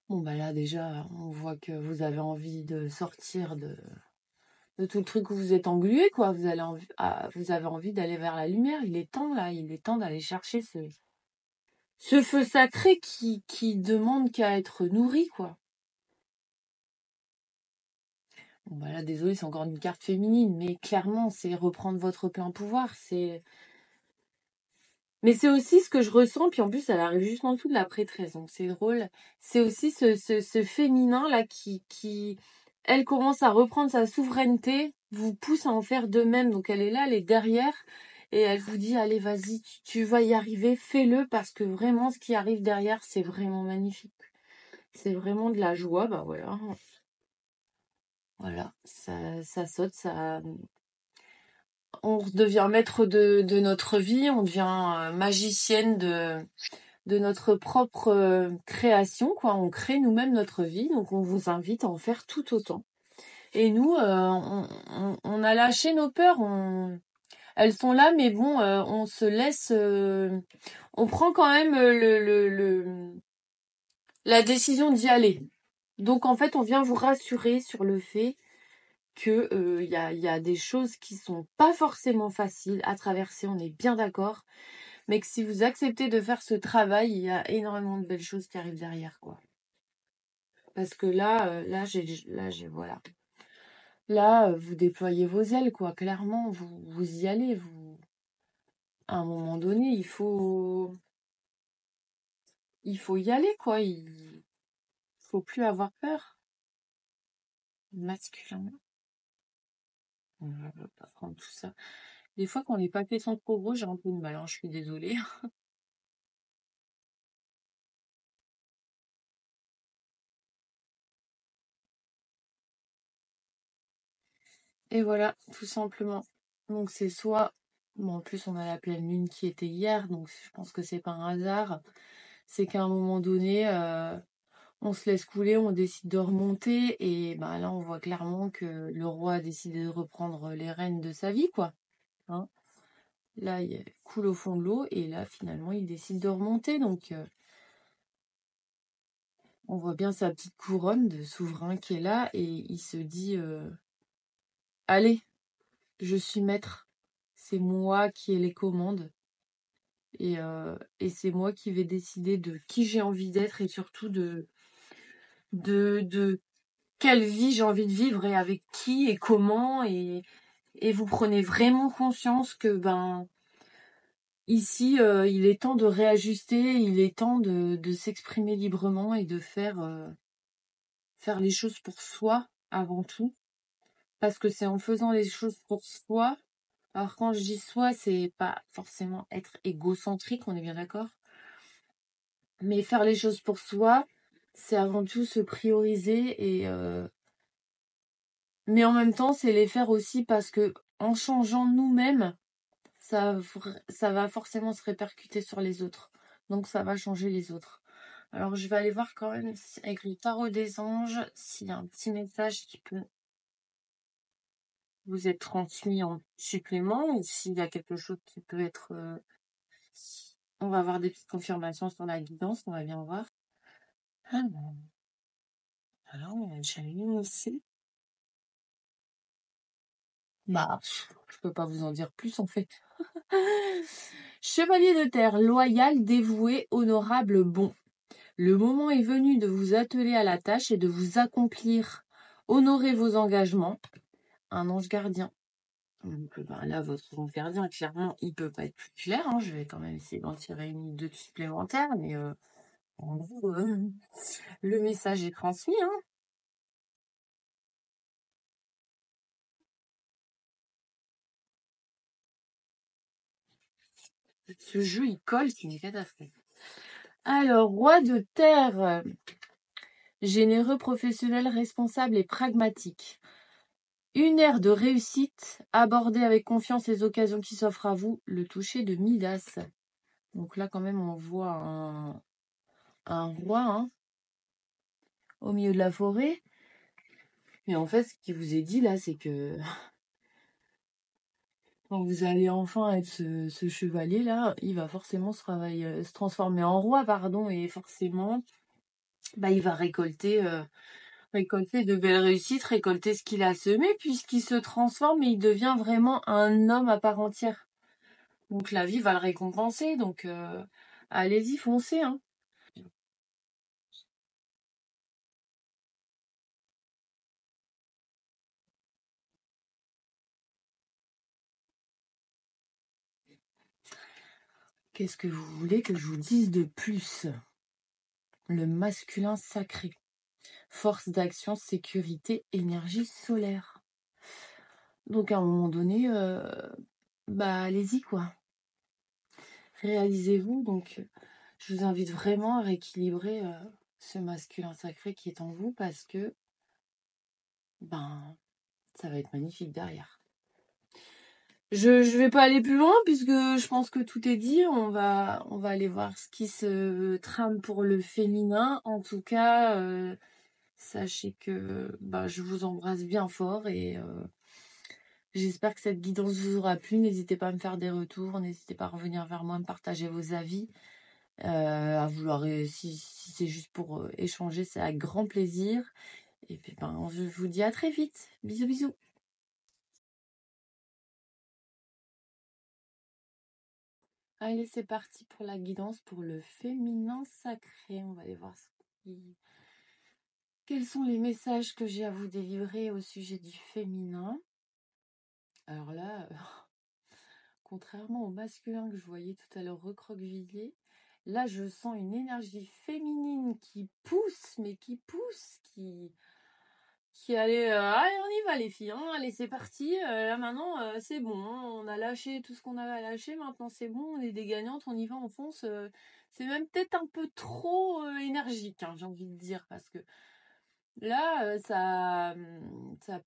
Bon, bah là, déjà, on voit que vous avez envie de sortir de tout le truc où vous êtes englué, quoi. Vous avez envie d'aller vers la lumière. Il est temps, là. Il est temps d'aller chercher ce feu sacré qui demande qu'à être nourri, quoi. Bon, bah là, désolé, c'est encore une carte féminine, mais clairement, c'est reprendre votre plein pouvoir. Mais c'est aussi ce que je ressens, puis en plus, elle arrive juste en dessous de la prêtresse, donc c'est drôle. C'est aussi ce féminin-là qui, elle commence à reprendre sa souveraineté, vous pousse à en faire de même. Donc elle est là, elle est derrière, et elle vous dit, allez, vas-y, tu vas y arriver, fais-le, parce que vraiment, ce qui arrive derrière, c'est vraiment magnifique. C'est vraiment de la joie, bah voilà. Voilà, ça saute, on devient maître de notre vie, on devient magicienne de notre propre création, quoi. On crée nous-mêmes notre vie, donc on vous invite à en faire tout autant. Et nous, on a lâché nos peurs, elles sont là, mais bon, on se laisse, on prend quand même la décision d'y aller. Donc en fait, on vient vous rassurer sur le fait que il y a des choses qui sont pas forcément faciles à traverser, on est bien d'accord, mais que si vous acceptez de faire ce travail, il y a énormément de belles choses qui arrivent derrière, quoi. Parce que voilà. Là, vous déployez vos ailes, quoi. Clairement, vous y allez. À un moment donné, il faut y aller, quoi. Il faut plus avoir peur. Masculin. On va pas prendre tout ça. Des fois, quand les papiers sont trop gros, j'ai un peu de mal, hein, je suis désolée. Et voilà, tout simplement. Donc c'est soit Bon, en plus, on a la pleine lune qui était hier, donc je pense que c'est pas un hasard. C'est qu'à un moment donné, on se laisse couler, on décide de remonter, et bah là, on voit clairement que le roi a décidé de reprendre les rênes de sa vie, quoi. Hein. Là, il coule au fond de l'eau, et là, finalement, il décide de remonter. Donc, on voit bien sa petite couronne de souverain qui est là, et il se dit allez, je suis maître. C'est moi qui ai les commandes. Et c'est moi qui vais décider de qui j'ai envie d'être et surtout de quelle vie j'ai envie de vivre et avec qui et comment. Et vous prenez vraiment conscience que ici, il est temps de réajuster, il est temps de s'exprimer librement et de faire les choses pour soi avant tout. Parce que c'est en faisant les choses pour soi. Alors quand je dis soi, c'est pas forcément être égocentrique, on est bien d'accord. Mais faire les choses pour soi, c'est avant tout se prioriser mais en même temps, c'est les faire aussi parce que en changeant nous-mêmes, ça va forcément se répercuter sur les autres. Donc ça va changer les autres. Alors je vais aller voir quand même avec le tarot des anges s'il y a un petit message qui peut vous être transmis en supplément ou s'il y a quelque chose qui peut être... On va avoir des petites confirmations sur la guidance, on va bien voir. Alors, j'ai eu aussi. Bah, je peux pas vous en dire plus en fait. Chevalier de terre, loyal, dévoué, honorable, bon. Le moment est venu de vous atteler à la tâche et de vous accomplir. Honorez vos engagements. Un ange gardien. Donc, là, votre ange gardien, clairement, il peut pas être plus clair. Hein. Je vais quand même essayer d'en tirer une ou deux supplémentaires, mais en gros, le message est transmis. Hein. Ce jeu, il colle, c'est une catastrophe. Alors, roi de terre, généreux, professionnel, responsable et pragmatique. Une ère de réussite, abordez avec confiance les occasions qui s'offrent à vous, le toucher de Midas. Donc là, quand même, on voit un roi hein, au milieu de la forêt. Mais en fait, ce qui vous est dit là, c'est que quand vous allez enfin être ce chevalier-là, il va forcément se transformer en roi, pardon, et forcément, il va récolter de belles réussites, récolter ce qu'il a semé, puisqu'il se transforme et il devient vraiment un homme à part entière. Donc la vie va le récompenser, donc allez-y, foncez. Hein. Qu'est-ce que vous voulez que je vous dise de plus? Le masculin sacré. Force d'action, sécurité, énergie solaire. Donc à un moment donné, allez-y quoi. Réalisez-vous. Donc je vous invite vraiment à rééquilibrer ce masculin sacré qui est en vous parce que ça va être magnifique derrière. Je vais pas aller plus loin puisque je pense que tout est dit. On va aller voir ce qui se trame pour le féminin. En tout cas, sachez que je vous embrasse bien fort et j'espère que cette guidance vous aura plu. N'hésitez pas à me faire des retours, n'hésitez pas à revenir vers moi, me partager vos avis. À vouloir, si c'est juste pour échanger, c'est avec grand plaisir. Et puis je vous dis à très vite. Bisous bisous. Allez, c'est parti pour la guidance pour le féminin sacré. On va aller voir quels sont les messages que j'ai à vous délivrer au sujet du féminin. Alors là, contrairement au masculin que je voyais tout à l'heure recroquevillé, là je sens une énergie féminine qui pousse, mais qui allait, allez on y va les filles, hein, allez c'est parti, là maintenant c'est bon, hein, on a lâché tout ce qu'on avait à lâcher, maintenant c'est bon, on est des gagnantes, on y va, on fonce. C'est même peut-être un peu trop énergique, hein, j'ai envie de dire, parce que là ça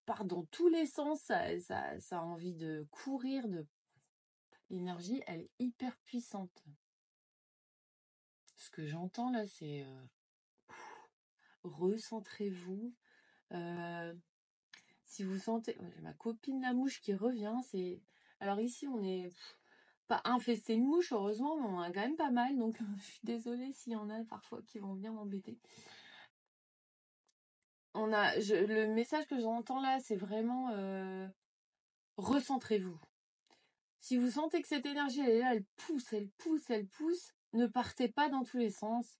part dans tous les sens, ça a envie de courir, l'énergie, elle est hyper puissante. Ce que j'entends là, c'est recentrez-vous. Si vous sentez, j'ai ma copine la mouche qui revient, c'est. Alors ici, on est pas infesté de mouches, heureusement, mais on en a quand même pas mal, donc je suis désolée s'il y en a parfois qui vont bien m'embêter. Le message que j'entends là, c'est vraiment recentrez-vous. Si vous sentez que cette énergie, elle est là, elle pousse, elle pousse, elle pousse, ne partez pas dans tous les sens.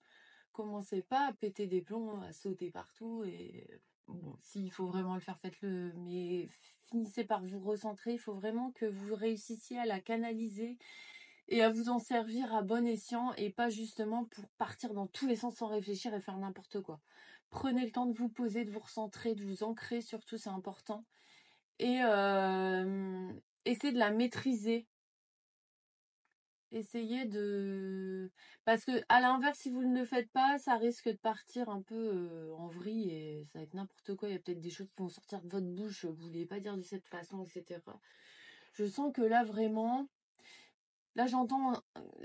Commencez pas à péter des plombs, à sauter partout. Et bon, s'il faut vraiment le faire, faites-le. Mais finissez par vous recentrer. Il faut vraiment que vous réussissiez à la canaliser et à vous en servir à bon escient et pas justement pour partir dans tous les sens sans réfléchir et faire n'importe quoi. Prenez le temps de vous poser, de vous recentrer, de vous ancrer, surtout c'est important. Et essayez de la maîtriser. Essayez de... Parce que à l'inverse, si vous ne le faites pas, ça risque de partir un peu en vrille et ça va être n'importe quoi. Il y a peut-être des choses qui vont sortir de votre bouche, que vous ne vouliez pas dire de cette façon, etc. Je sens que là, vraiment, là j'entends,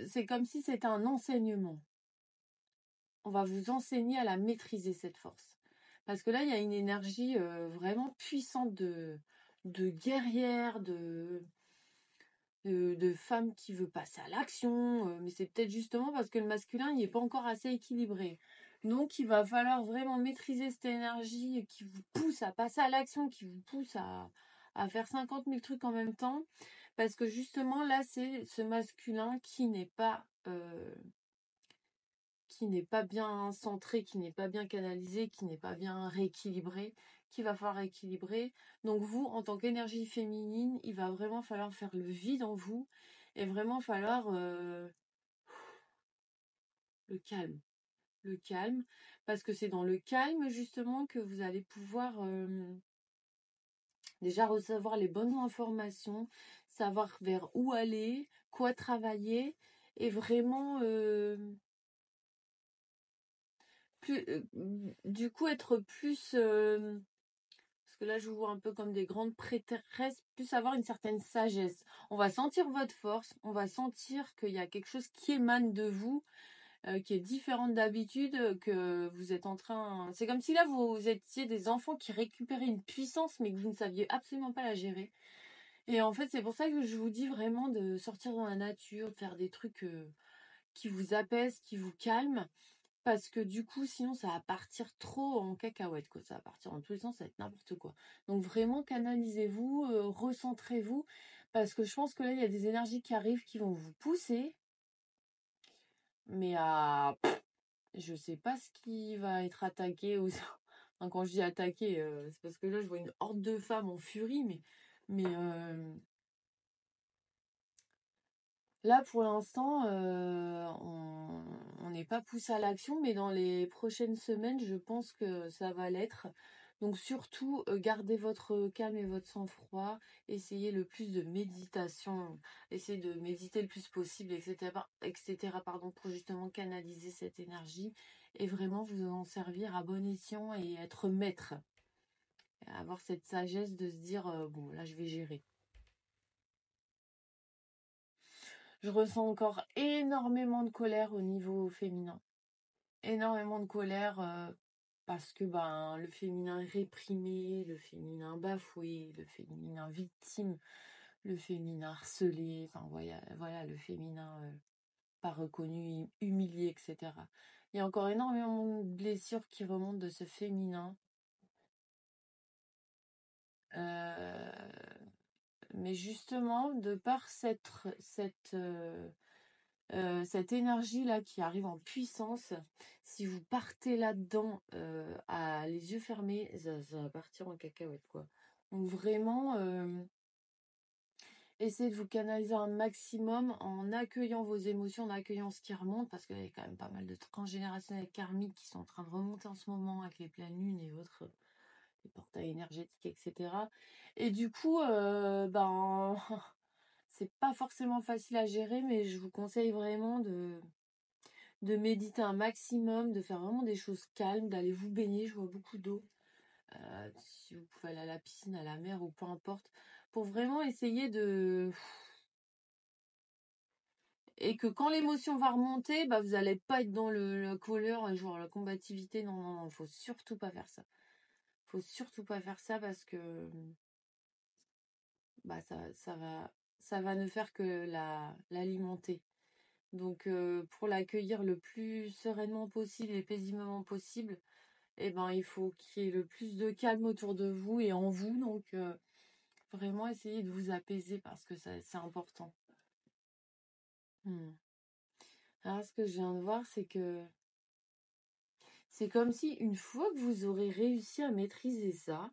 c'est comme si c'était un enseignement. On va vous enseigner à la maîtriser, cette force. Parce que là, il y a une énergie vraiment puissante de guerrière, de femme qui veut passer à l'action, mais c'est peut-être justement parce que le masculin il n'est pas encore assez équilibré. Donc il va falloir vraiment maîtriser cette énergie qui vous pousse à passer à l'action, qui vous pousse à faire 50 000 trucs en même temps, parce que justement là c'est ce masculin qui n'est pas bien centré, qui n'est pas bien canalisé, qui n'est pas bien rééquilibré, qu'il va falloir rééquilibrer. Donc vous, en tant qu'énergie féminine, il va vraiment falloir faire le vide en vous et vraiment falloir le calme. Le calme, parce que c'est dans le calme justement que vous allez pouvoir déjà recevoir les bonnes informations, savoir vers où aller, quoi travailler et vraiment du coup être plus parce que là je vous vois un peu comme des grandes prêtresses, plus avoir une certaine sagesse. On va sentir votre force, on va sentir qu'il y a quelque chose qui émane de vous, qui est différente d'habitude, que vous êtes en train, c'est comme si là vous étiez des enfants qui récupéraient une puissance mais que vous ne saviez absolument pas la gérer. Et en fait c'est pour ça que je vous dis vraiment de sortir dans la nature, de faire des trucs qui vous apaisent, qui vous calment. Parce que du coup, sinon, ça va partir trop en cacahuète, quoi. Ça va partir dans tous les sens, ça va être n'importe quoi. Donc vraiment, canalisez-vous, recentrez-vous. Parce que je pense que là, il y a des énergies qui arrivent qui vont vous pousser. Mais je sais pas ce qui va être attaqué. Enfin, quand je dis attaqué, c'est parce que là, je vois une horde de femmes en furie. Mais là, pour l'instant, on n'est pas poussé à l'action, mais dans les prochaines semaines, je pense que ça va l'être. Donc surtout, gardez votre calme et votre sang-froid. Essayez le plus de méditation. Essayez de méditer le plus possible, etc., pardon, pour justement canaliser cette énergie et vraiment vous en servir à bon escient et être maître. Et avoir cette sagesse de se dire, bon, là, je vais gérer. Je ressens encore énormément de colère au niveau féminin. Énormément de colère parce que le féminin réprimé, le féminin bafoué, le féminin victime, le féminin harcelé, enfin voilà le féminin pas reconnu, humilié, etc. Il y a encore énormément de blessures qui remontent de ce féminin. Mais justement, de par cette énergie-là qui arrive en puissance, si vous partez là-dedans à les yeux fermés, ça va partir en cacahuète, quoi. Donc vraiment, essayez de vous canaliser un maximum en accueillant vos émotions, en accueillant ce qui remonte, parce qu'il y a quand même pas mal de transgénérationnels karmiques qui sont en train de remonter en ce moment avec les pleines lunes et autres, les portails énergétiques, etc. Et du coup, c'est pas forcément facile à gérer, mais je vous conseille vraiment de méditer un maximum, de faire vraiment des choses calmes, d'aller vous baigner. Je vois beaucoup d'eau. Si vous pouvez aller à la piscine, à la mer ou peu importe, pour vraiment essayer Et que quand l'émotion va remonter, bah, vous allez pas être dans la colère, genre la combativité. Non, non, non, faut surtout pas faire ça. Faut surtout pas faire ça parce que bah, ça va ne faire que l'alimenter. Donc, pour l'accueillir le plus sereinement possible et paisiblement possible, eh ben, il faut qu'il y ait le plus de calme autour de vous et en vous. Donc, vraiment essayez de vous apaiser parce que c'est important. Alors, ce que je viens de voir, c'est que c'est comme si une fois que vous aurez réussi à maîtriser ça,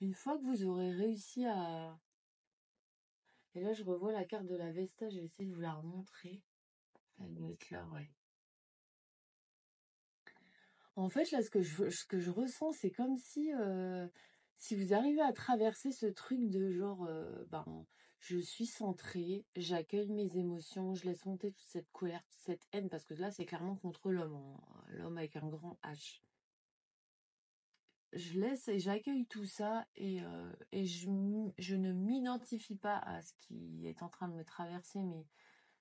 une fois que vous aurez réussi à... Et là, je revois la carte de la Vesta, je vais essayer de vous la remontrer. Elle doit être là, ouais. En fait, là, ce que je ressens, c'est comme si vous arrivez à traverser ce truc de genre, ben, je suis centrée, j'accueille mes émotions, je laisse monter toute cette colère, toute cette haine, parce que là, c'est clairement contre l'homme, hein, l'homme avec un grand H. Je laisse et j'accueille tout ça et je ne m'identifie pas à ce qui est en train de me traverser, mais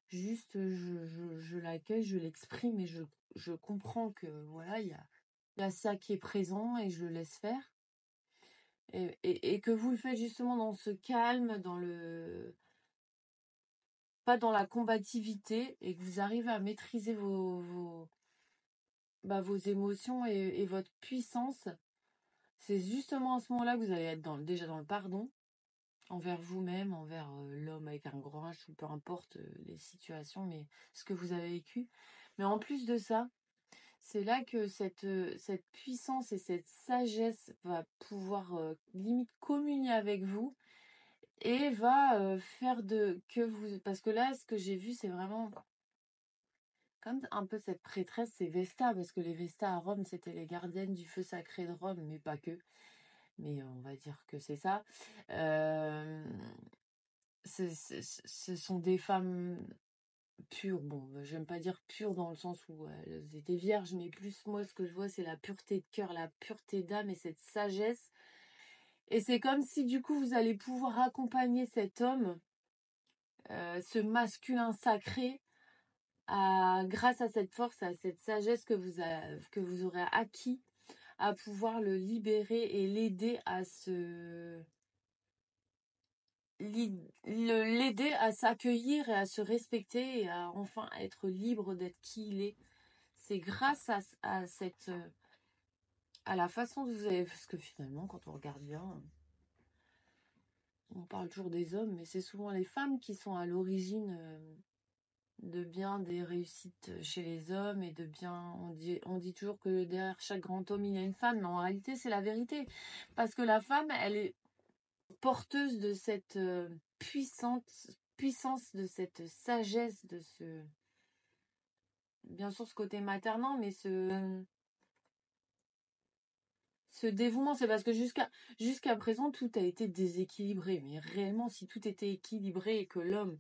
juste je l'accueille, je l'exprime et je comprends que voilà, il y a ça qui est présent et je le laisse faire. Et que vous le faites justement dans ce calme, pas dans la combativité, et que vous arrivez à maîtriser vos émotions et votre puissance. C'est justement à ce moment-là que vous allez être déjà dans le pardon envers vous-même, envers l'homme avec un grand H, ou peu importe les situations, mais ce que vous avez vécu. Mais en plus de ça, c'est là que cette puissance et cette sagesse va pouvoir limite communier avec vous et va faire que vous... Parce que là, ce que j'ai vu, c'est vraiment comme un peu cette prêtresse, c'est Vesta, parce que les Vestas à Rome, c'était les gardiennes du feu sacré de Rome, mais pas que. Mais on va dire que c'est ça. Euh, ce sont des femmes pures. Bon, j'aime pas dire pures dans le sens où elles étaient vierges, mais plus moi, ce que je vois, c'est la pureté de cœur, la pureté d'âme et cette sagesse. Et c'est comme si du coup, vous allez pouvoir accompagner cet homme, ce masculin sacré, grâce à cette force, à cette sagesse que vous aurez acquis, à pouvoir le libérer et l'aider à l'aider à s'accueillir et à se respecter et à enfin être libre d'être qui il est. C'est grâce à cette à la façon dont vous avez, parce que finalement quand on regarde bien, on parle toujours des hommes, mais c'est souvent les femmes qui sont à l'origine de bien des réussites chez les hommes et de bien, on dit toujours que derrière chaque grand homme il y a une femme, mais en réalité c'est la vérité, parce que la femme elle est porteuse de cette puissance, de cette sagesse, de ce, bien sûr ce côté maternant, mais ce dévouement. C'est parce que jusqu'à présent tout a été déséquilibré, mais réellement si tout était équilibré et que l'homme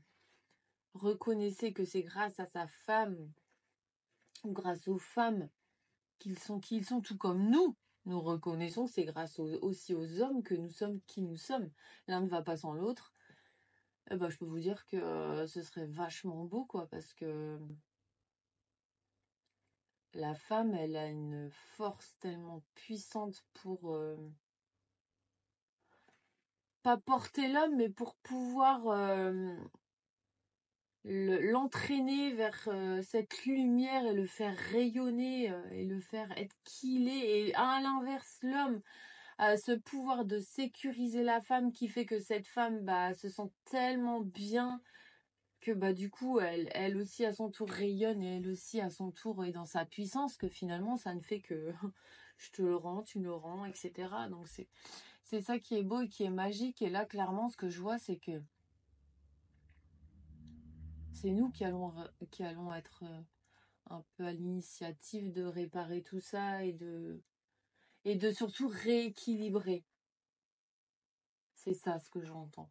reconnaissait que c'est grâce à sa femme ou grâce aux femmes qu'ils sont qui ils sont, tout comme nous reconnaissons que c'est grâce aussi aux hommes que nous sommes qui nous sommes. L'un ne va pas sans l'autre. Eh ben, je peux vous dire que ce serait vachement beau, quoi, parce que la femme, elle a une force tellement puissante pour pas porter l'homme, mais pour pouvoir l'entraîner vers cette lumière et le faire rayonner et le faire être qui il est. Et à l'inverse, l'homme a ce pouvoir de sécuriser la femme qui fait que cette femme bah, se sent tellement bien que bah du coup elle aussi à son tour rayonne et elle aussi à son tour est dans sa puissance, que finalement ça ne fait que je te le rends, tu me le rends, etc. Donc c'est ça qui est beau et qui est magique. Et là clairement ce que je vois c'est que c'est nous qui allons être un peu à l'initiative de réparer tout ça et de surtout rééquilibrer. C'est ça ce que j'entends.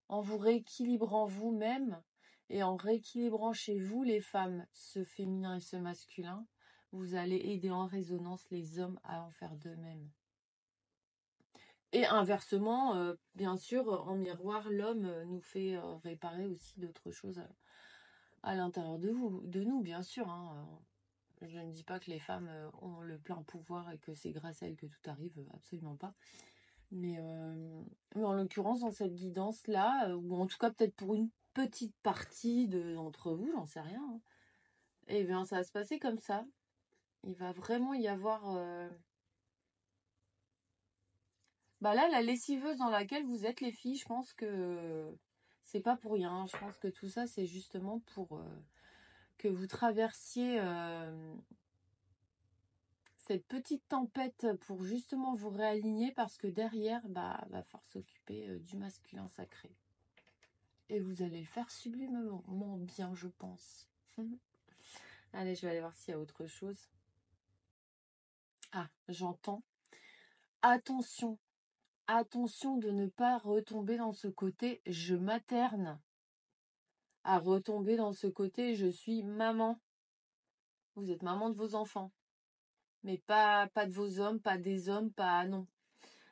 En vous rééquilibrant vous-même et en rééquilibrant chez vous les femmes, ce féminin et ce masculin, vous allez aider en résonance les hommes à en faire de même. Et inversement, bien sûr, en miroir, l'homme nous fait réparer aussi d'autres choses à l'intérieur de nous, bien sûr, hein. Je ne dis pas que les femmes ont le plein pouvoir et que c'est grâce à elles que tout arrive, absolument pas. Mais en l'occurrence, dans cette guidance-là, ou en tout cas peut-être pour une petite partie d'entre vous, j'en sais rien, hein, eh bien ça va se passer comme ça. Il va vraiment y avoir... Bah là, la lessiveuse dans laquelle vous êtes, les filles, je pense que c'est pas pour rien. Je pense que tout ça, c'est justement pour que vous traversiez cette petite tempête pour justement vous réaligner parce que derrière, bah, va falloir s'occuper du masculin sacré. Et vous allez le faire sublimement bien, je pense. Allez, je vais aller voir s'il y a autre chose. Ah, j'entends. Attention, attention de ne pas retomber dans ce côté je materne. À retomber dans ce côté je suis maman. Vous êtes maman de vos enfants. Mais pas de vos hommes, pas des hommes, pas non.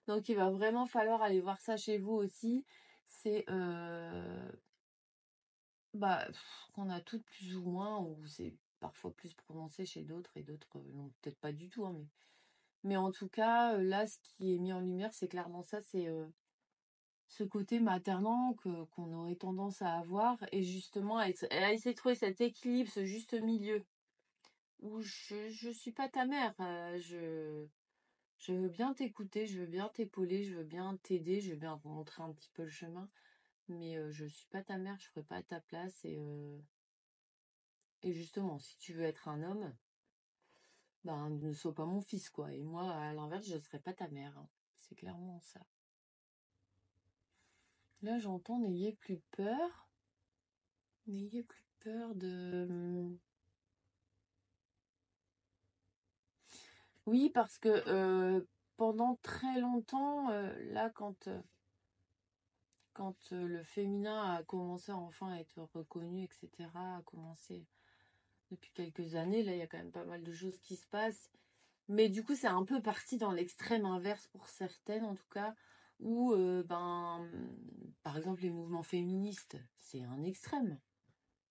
Donc il va vraiment falloir aller voir ça chez vous aussi. C'est qu'on a toutes plus ou moins, ou c'est parfois plus prononcé chez d'autres et d'autres non, peut-être pas du tout, hein, mais en tout cas, là, ce qui est mis en lumière, c'est clairement ça, c'est ce côté maternant qu'on aurait tendance à avoir et justement à essayer de trouver cet équilibre, ce juste milieu où je suis pas ta mère, je veux bien t'écouter, je veux bien t'épauler, je veux bien t'aider, je veux bien te montrer un petit peu le chemin, mais je suis pas ta mère, je ferai pas à ta place et justement, si tu veux être un homme, ben ne sois pas mon fils, quoi. Et moi, à l'inverse, je serai pas ta mère, hein. C'est clairement ça. Là, j'entends n'ayez plus peur. N'ayez plus peur de... Oui, parce que pendant très longtemps, là, quand le féminin a commencé enfin à être reconnu, etc., a commencé depuis quelques années, là, il y a quand même pas mal de choses qui se passent. Mais du coup, c'est un peu parti dans l'extrême inverse pour certaines, en tout cas, où, par exemple, les mouvements féministes, c'est un extrême.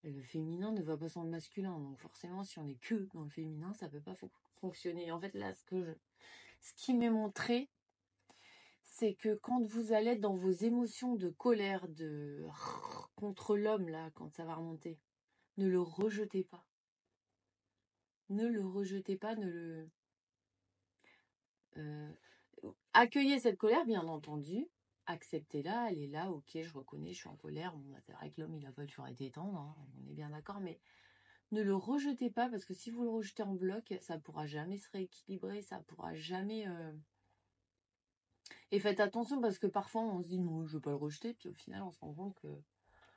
Le féminin ne va pas sans le masculin. Donc forcément, si on est que dans le féminin, ça peut pas fonctionner. Et en fait, là, ce qui m'est montré, c'est que quand vous allez être dans vos émotions de colère, de contre l'homme, là, quand ça va remonter, ne le rejetez pas. Ne le rejetez pas, ne le... accueillez cette colère, bien entendu. Acceptez-la, elle est là, ok, je reconnais, je suis en colère. Bon, c'est vrai que l'homme, il a pas toujours été tendre, hein, on est bien d'accord, mais ne le rejetez pas, parce que si vous le rejetez en bloc, ça pourra jamais se rééquilibrer, ça pourra jamais... Et faites attention, parce que parfois, on se dit, non, je veux pas le rejeter, puis au final, on se rend compte que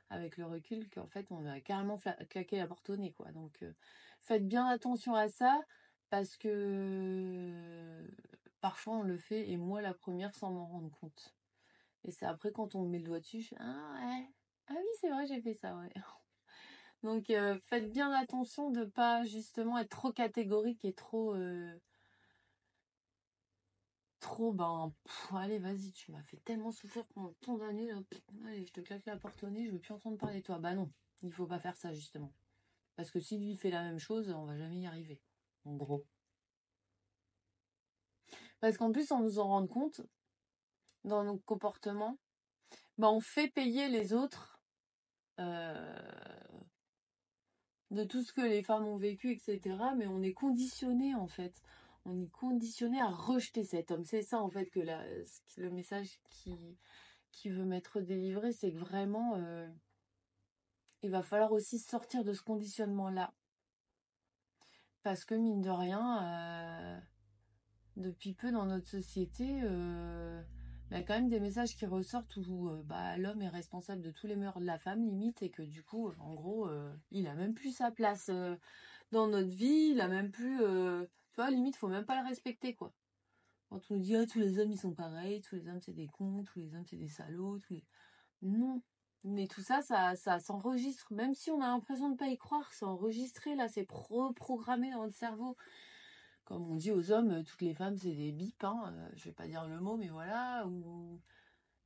avec le recul, qu'en fait, on a carrément claqué la porte au nez, quoi. Donc, faites bien attention à ça, parce que parfois, on le fait, et moi, la première, sans m'en rendre compte. Et c'est après, quand on me met le doigt dessus, je fais, ah ouais, ah oui, c'est vrai, j'ai fait ça, ouais. Donc, faites bien attention de pas, justement, être trop catégorique et trop... allez, vas-y, tu m'as fait tellement souffrir pendant tant d'années, là, allez, je te claque la porte au nez, je veux plus entendre parler de toi. Bah non, il faut pas faire ça, justement. Parce que si lui fait la même chose, on va jamais y arriver. En gros. Parce qu'en plus, sans nous en rendre compte, dans nos comportements, bah on fait payer les autres de tout ce que les femmes ont vécu, etc. Mais on est conditionné, en fait. On est conditionné à rejeter cet homme. C'est ça, en fait, que le message qui veut m'être délivré, c'est que vraiment, il va falloir aussi sortir de ce conditionnement-là. Parce que, mine de rien, depuis peu dans notre société, il y a quand même des messages qui ressortent où l'homme est responsable de tous les malheurs de la femme, limite, et que du coup, en gros, il a même plus sa place dans notre vie, il a même plus... tu vois, limite, faut même pas le respecter, quoi. Quand on nous dit, ah, tous les hommes, ils sont pareils, tous les hommes, c'est des cons, tous les hommes, c'est des salauds, Non. Mais tout ça, ça s'enregistre. Même si on a l'impression de ne pas y croire, c'est enregistré, là, c'est programmé dans notre cerveau. comme on dit aux hommes, toutes les femmes c'est des bipes, hein, je vais pas dire le mot, mais voilà, ou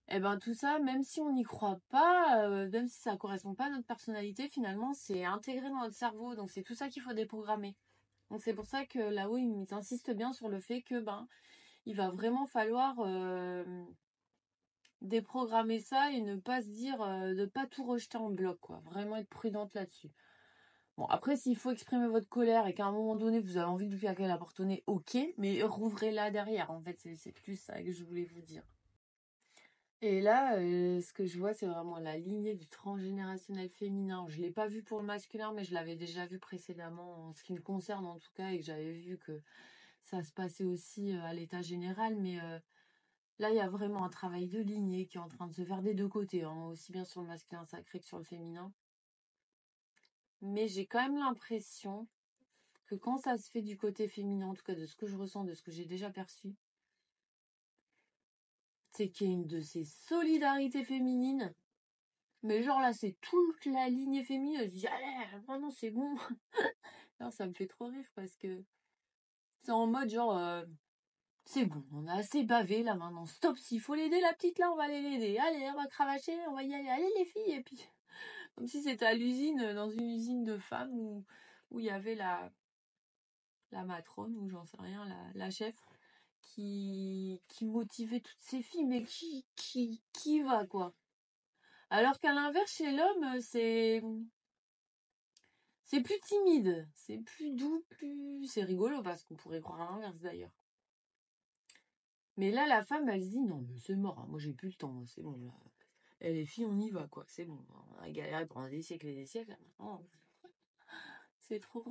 eh ben tout ça, même si on n'y croit pas, même si ça correspond pas à notre personnalité, finalement c'est intégré dans notre cerveau, donc c'est tout ça qu'il faut déprogrammer. Donc c'est pour ça que là-haut ils insistent bien sur le fait que il va vraiment falloir déprogrammer ça et ne pas se dire de pas tout rejeter en bloc, quoi. Vraiment être prudente là-dessus. Bon, après, s'il faut exprimer votre colère et qu'à un moment donné, vous avez envie de lui claquer la porte au nez, ok, mais rouvrez-la derrière. En fait, c'est plus ça que je voulais vous dire. Et là, ce que je vois, c'est vraiment la lignée du transgénérationnel féminin. Je l'ai pas vu pour le masculin, mais je l'avais déjà vu précédemment, en ce qui me concerne en tout cas, et que j'avais vu que ça se passait aussi à l'état général. Mais là, il y a vraiment un travail de lignée qui est en train de se faire des deux côtés, hein, aussi bien sur le masculin sacré que sur le féminin. Mais j'ai quand même l'impression que quand ça se fait du côté féminin, en tout cas de ce que je ressens, de ce que j'ai déjà perçu, c'est qu'il y a une de ces solidarités féminines. Mais genre là, c'est toute la lignée féminine. Je dis, allez, maintenant c'est bon. Alors, ça me fait trop rire parce que c'est en mode genre, c'est bon, on a assez bavé là maintenant. Stop, s'il faut l'aider la petite là, on va aller l'aider. Allez, on va cravacher, on va y aller. Allez les filles. Et puis, comme si c'était à l'usine, dans une usine de femmes où il y avait la matrone ou j'en sais rien, la chef qui motivait toutes ces filles, mais qui va quoi. Alors qu'à l'inverse, chez l'homme, c'est plus timide, c'est plus doux, c'est rigolo parce qu'on pourrait croire à l'inverse d'ailleurs. Mais là, la femme, elle se dit non, mais c'est mort, hein, moi j'ai plus le temps, c'est bon. Là. Et les filles, on y va quoi, c'est bon. On a galéré pendant des siècles et des siècles. Maintenant, c'est trop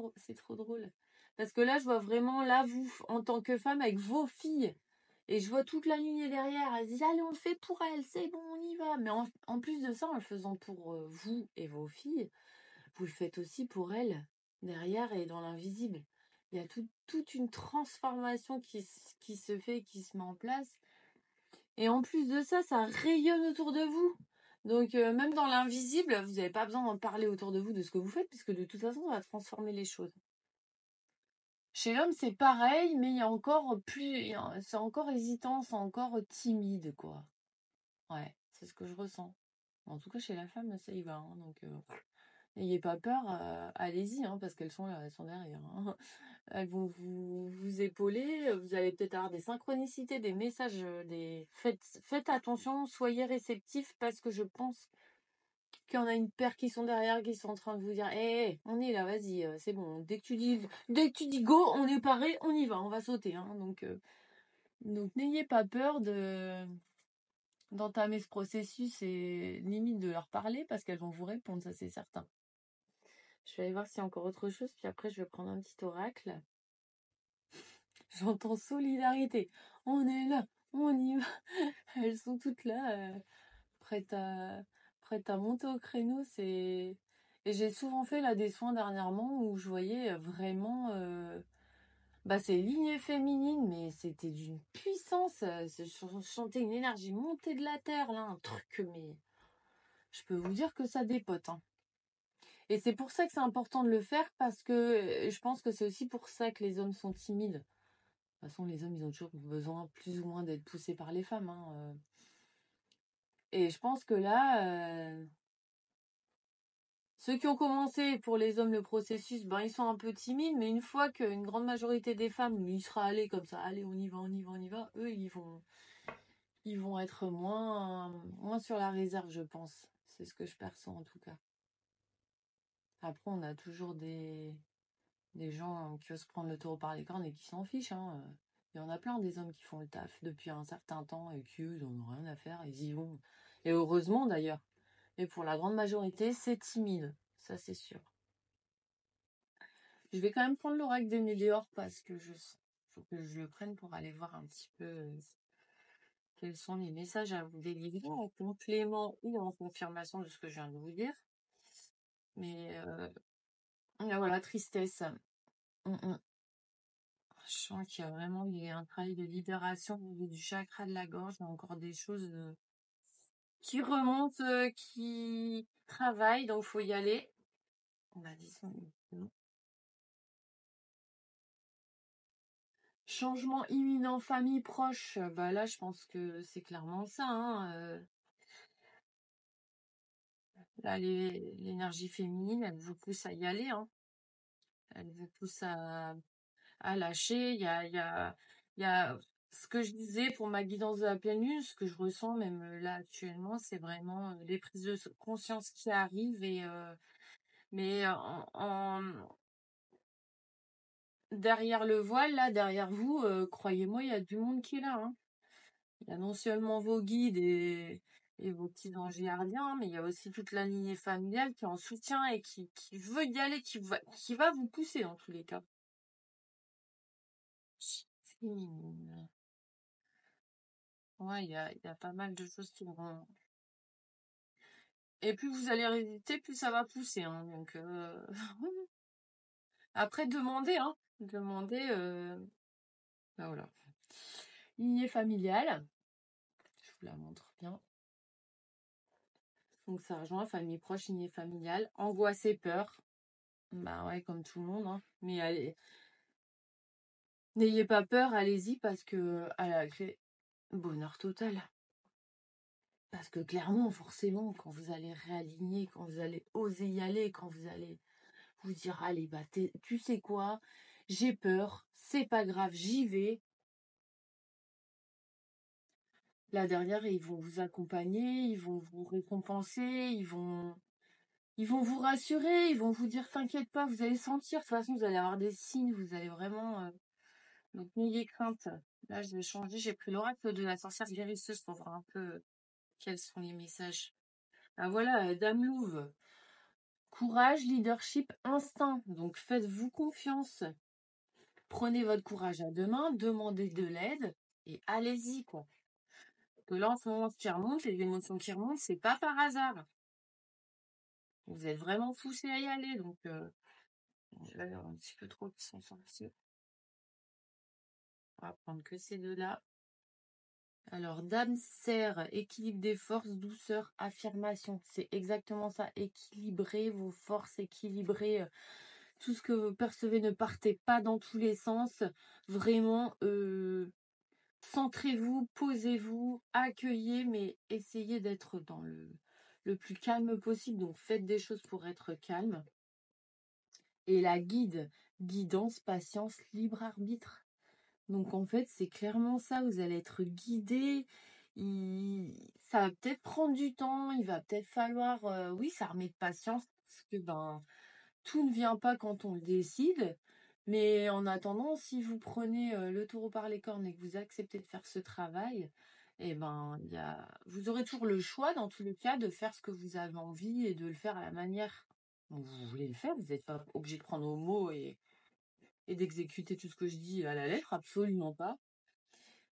drôle. Parce que là, je vois vraiment, là, vous, en tant que femme, avec vos filles. Et je vois toute la lignée derrière. Elle dit, allez, on le fait pour elle, c'est bon, on y va. Mais en plus de ça, en le faisant pour vous et vos filles, vous le faites aussi pour elles, derrière et dans l'invisible. Il y a toute une transformation qui se fait, qui se met en place. Et en plus de ça, ça rayonne autour de vous. Donc même dans l'invisible, vous n'avez pas besoin d'en parler autour de vous de ce que vous faites, puisque de toute façon, ça va transformer les choses. Chez l'homme, c'est pareil, mais il y a encore plus, c'est encore hésitant, c'est encore timide, quoi. Ouais, c'est ce que je ressens. En tout cas, chez la femme, ça y va. Hein, donc, n'ayez pas peur, allez-y, hein, parce qu'elles sont là, elles sont derrière. Hein. Elles vont vous épauler. Vous allez peut-être avoir des synchronicités, des messages, faites attention, soyez réceptifs, parce que je pense qu'il y en a une paire qui sont derrière, qui sont en train de vous dire, hé, on est là, vas-y, c'est bon. Dès que tu dis go, on est paré, on y va, on va sauter. Hein, donc n'ayez pas peur d'entamer ce processus et limite de leur parler parce qu'elles vont vous répondre, ça c'est certain. Je vais aller voir s'il y a encore autre chose, puis après je vais prendre un petit oracle. J'entends solidarité. On est là, on y va. Elles sont toutes là, prêtes à monter au créneau. Et j'ai souvent fait là des soins dernièrement où je voyais vraiment ces lignes féminines, mais c'était d'une puissance. Je sentais une énergie monter de la terre, là, un truc, mais je peux vous dire que ça dépote. Hein. Et c'est pour ça que c'est important de le faire, parce que je pense que c'est aussi pour ça que les hommes sont timides. De toute façon, les hommes, ils ont toujours besoin plus ou moins d'être poussés par les femmes. Hein. Et je pense que là, ceux qui ont commencé pour les hommes le processus, ils sont un peu timides, mais une fois qu'une grande majorité des femmes y sera allée comme ça, allez, on y va, on y va, on y va, eux, ils vont être moins sur la réserve, je pense. C'est ce que je perçois en tout cas. Après, on a toujours des gens qui osent prendre le taureau par les cornes et qui s'en fichent. Hein. Il y en a plein des hommes qui font le taf depuis un certain temps et qui, eux, ils n'en ont rien à faire, ils y vont. Et heureusement d'ailleurs. Mais pour la grande majorité, c'est timide. Ça, c'est sûr. Je vais quand même prendre l'oracle des météores parce que faut que je le prenne pour aller voir un petit peu quels sont les messages à vous délivrer en complément ou en confirmation de ce que je viens de vous dire. Mais voilà, tristesse. Je sens qu'il y a vraiment un travail de libération au niveau du chakra de la gorge. Il y a encore des choses qui remontent, qui travaillent, donc il faut y aller. On a dit ça. Changement imminent, famille proche, bah là, je pense que c'est clairement ça, hein. Là, l'énergie féminine, elle vous pousse à y aller, hein. Elle vous pousse à lâcher. Il y a ce que je disais pour ma guidance de la pleine lune, ce que je ressens même là actuellement, c'est vraiment les prises de conscience qui arrivent mais derrière le voile, là, derrière vous, croyez-moi, il y a du monde qui est là, hein. Il y a non seulement vos guides et vos petits anges gardiens, mais il y a aussi toute la lignée familiale qui est en soutien et qui veut y aller, qui va vous pousser dans tous les cas. Féminine. Ouais, il y a pas mal de choses qui vont. Et plus vous allez résister, plus ça va pousser, hein. Donc après, demandez, hein. Demandez, bah voilà. Lignée familiale. Je vous la montre bien. Donc ça rejoint famille proche, lignée familiale. Angoisse et peur. Bah ouais, comme tout le monde, hein. Mais allez, n'ayez pas peur, allez-y parce que à la clé, bonheur total. Parce que clairement, forcément, quand vous allez réaligner, quand vous allez oser y aller, quand vous allez vous dire, allez, bah, tu sais quoi, j'ai peur, c'est pas grave, j'y vais. Là derrière, ils vont vous accompagner, ils vont vous récompenser, ils vont vous rassurer, ils vont vous dire, t'inquiète pas, vous allez sentir, de toute façon, vous allez avoir des signes, vous allez vraiment, donc n'ayez crainte. Là, je vais changer, j'ai pris l'oracle de la sorcière guérisseuse pour voir un peu quels sont les messages. Ah voilà, Dame Louve. Courage, leadership, instinct. Donc faites-vous confiance. Prenez votre courage à deux mains, demandez de l'aide et allez-y, quoi. Que là, en ce moment, ce qui remonte, les émotions qui remontent, c'est pas par hasard. Vous êtes vraiment poussé à y aller, donc je vais avoir un petit peu trop qui sont sortis. On va prendre que ces deux-là. Alors, Dame Serre, équilibre des forces, douceur, affirmation. C'est exactement ça. Équilibrez vos forces, équilibrez tout ce que vous percevez, ne partez pas dans tous les sens. Vraiment, centrez-vous, posez-vous, accueillez, mais essayez d'être dans le plus calme possible. Donc, faites des choses pour être calme. Et la guidance, patience, libre arbitre. Donc, en fait, c'est clairement ça. Vous allez être guidé. Ça va peut-être prendre du temps. Il va peut-être falloir, oui, ça remet de patience parce que tout ne vient pas quand on le décide. Mais en attendant, si vous prenez le taureau par les cornes et que vous acceptez de faire ce travail, eh ben, vous aurez toujours le choix, dans tous les cas, de faire ce que vous avez envie et de le faire à la manière dont vous voulez le faire. Vous n'êtes pas obligé de prendre au mot et d'exécuter tout ce que je dis à la lettre, absolument pas.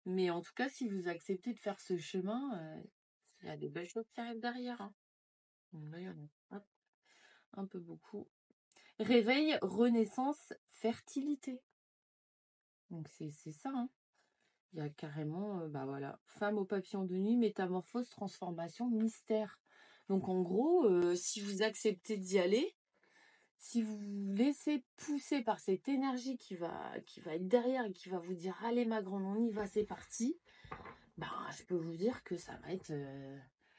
Mais en tout cas, si vous acceptez de faire ce chemin, il y a des belles choses qui arrivent derrière, hein. Donc là, il y en a un peu beaucoup. Réveil, renaissance, fertilité. Donc c'est ça, hein. Il y a carrément, bah voilà, femme au papillon de nuit, métamorphose, transformation, mystère. Donc en gros, si vous acceptez d'y aller, si vous vous laissez pousser par cette énergie qui va être derrière et qui va vous dire allez ma grande, on y va, c'est parti, ben je peux vous dire que ça va être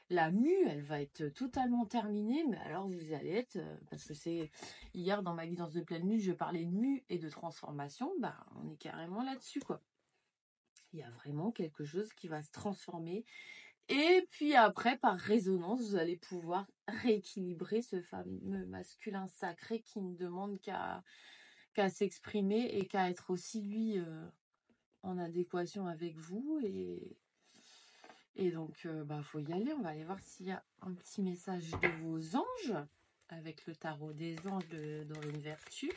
la mue, elle va être totalement terminée, mais alors vous allez être, parce que c'est hier dans ma guidance de pleine lune, je parlais de mue et de transformation, bah on est carrément là-dessus, quoi. Il y a vraiment quelque chose qui va se transformer. Et puis après, par résonance, vous allez pouvoir rééquilibrer ce fameux masculin sacré qui ne demande qu'à s'exprimer et qu'à être aussi, lui, en adéquation avec vous. Et donc, bah, faut y aller. On va aller voir s'il y a un petit message de vos anges avec le tarot des anges de Dorine Vertu.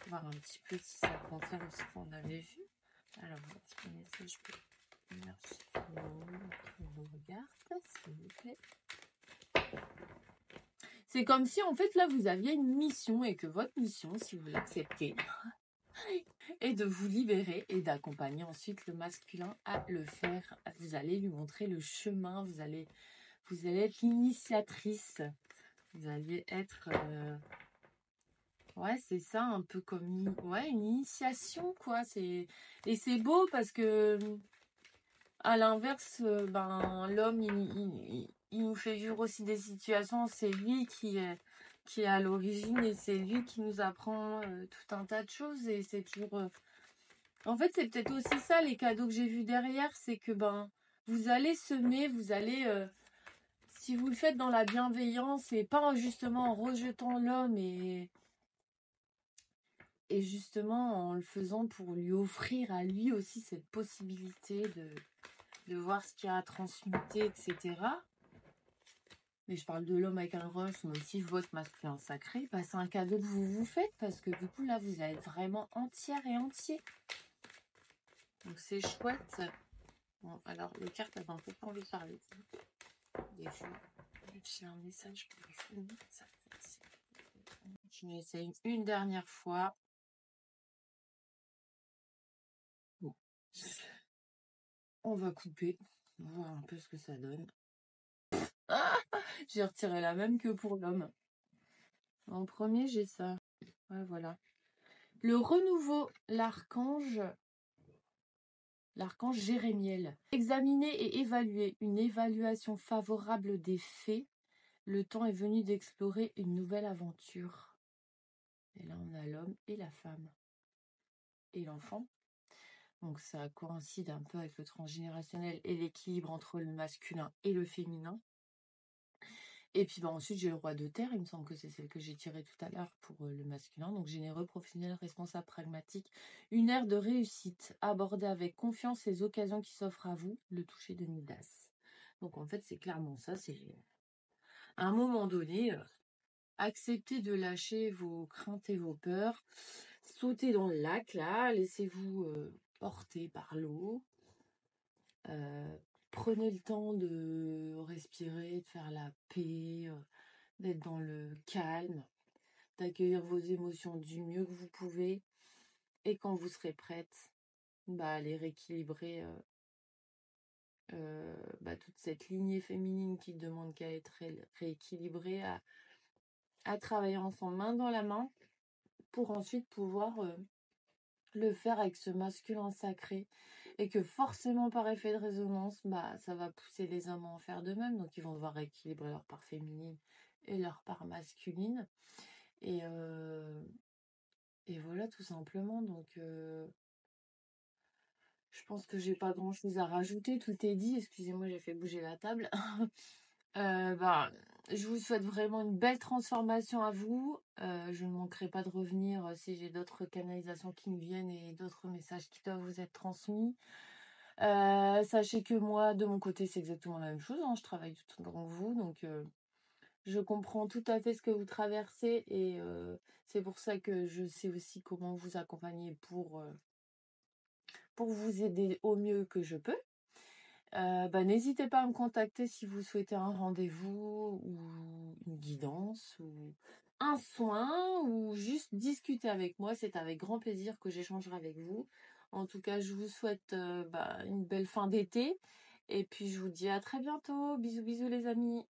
Voir un petit peu si ça confirme ce qu'on avait vu. Alors, un petit message pour merci pour vos regards, s'il vous plaît. C'est comme si, en fait, là, vous aviez une mission et que votre mission, si vous l'acceptez, est de vous libérer et d'accompagner ensuite le masculin à le faire. Vous allez lui montrer le chemin, vous allez être l'initiatrice, vous allez être Ouais, c'est ça, un peu comme ouais, une initiation, quoi. Et c'est beau parce que, à l'inverse, ben, l'homme, il nous fait vivre aussi des situations. C'est lui qui est à l'origine et c'est lui qui nous apprend tout un tas de choses. Et c'est toujours. En fait, c'est peut-être aussi ça, les cadeaux que j'ai vus derrière. C'est que, ben, vous allez semer, vous allez. Si vous le faites dans la bienveillance et pas justement en rejetant l'homme et justement en le faisant pour lui offrir à lui aussi cette possibilité de voir ce qu'il y a à transmuter, etc. Mais je parle de l'homme avec un roche, mais aussi votre masculin sacré. Bah, c'est un cadeau que vous vous faites parce que du coup, là, vous allez être vraiment entière et entier. Donc, c'est chouette. Bon, alors, les cartes, elles n'ont pas envie de parler. Des fois, j'ai un message pour les filles. Je vais essayer une dernière fois. Bon. On va couper. On va voir un peu ce que ça donne. Ah, j'ai retiré la même que pour l'homme. En premier, j'ai ça. Ouais, voilà. Le renouveau, l'archange Jérémiel. Examiner et évaluer une évaluation favorable des faits. Le temps est venu d'explorer une nouvelle aventure. Et là, on a l'homme et la femme. Et l'enfant. Donc ça coïncide un peu avec le transgénérationnel et l'équilibre entre le masculin et le féminin. Et puis ensuite, j'ai le roi de terre, il me semble que c'est celle que j'ai tirée tout à l'heure pour le masculin. Donc généreux, professionnel, responsable, pragmatique. Une ère de réussite, abordée avec confiance les occasions qui s'offrent à vous, le toucher de Midas. Donc en fait, c'est clairement ça, c'est à un moment donné, acceptez de lâcher vos craintes et vos peurs. Sautez dans le lac, là, laissez-vous porter par l'eau. Prenez le temps de respirer, de faire la paix, d'être dans le calme, d'accueillir vos émotions du mieux que vous pouvez. Et quand vous serez prête, bah, les rééquilibrer toute cette lignée féminine qui demande qu'à être rééquilibrée, à travailler ensemble main dans la main pour ensuite pouvoir le faire avec ce masculin sacré et que forcément par effet de résonance, bah, ça va pousser les hommes à en faire de même. Donc ils vont devoir rééquilibrer leur part féminine et leur part masculine. Et voilà, tout simplement. Donc je pense que j'ai pas grand chose à rajouter. Tout est dit. Excusez-moi, j'ai fait bouger la table. Je vous souhaite vraiment une belle transformation à vous. Je ne manquerai pas de revenir si j'ai d'autres canalisations qui me viennent et d'autres messages qui doivent vous être transmis. Sachez que moi, de mon côté, c'est exactement la même chose, hein. Je travaille tout autant que vous, donc je comprends tout à fait ce que vous traversez et c'est pour ça que je sais aussi comment vous accompagner pour vous aider au mieux que je peux. N'hésitez pas à me contacter si vous souhaitez un rendez-vous ou une guidance ou un soin ou juste discuter avec moi. C'est avec grand plaisir que j'échangerai avec vous. En tout cas, je vous souhaite une belle fin d'été et puis je vous dis à très bientôt. Bisous bisous les amis.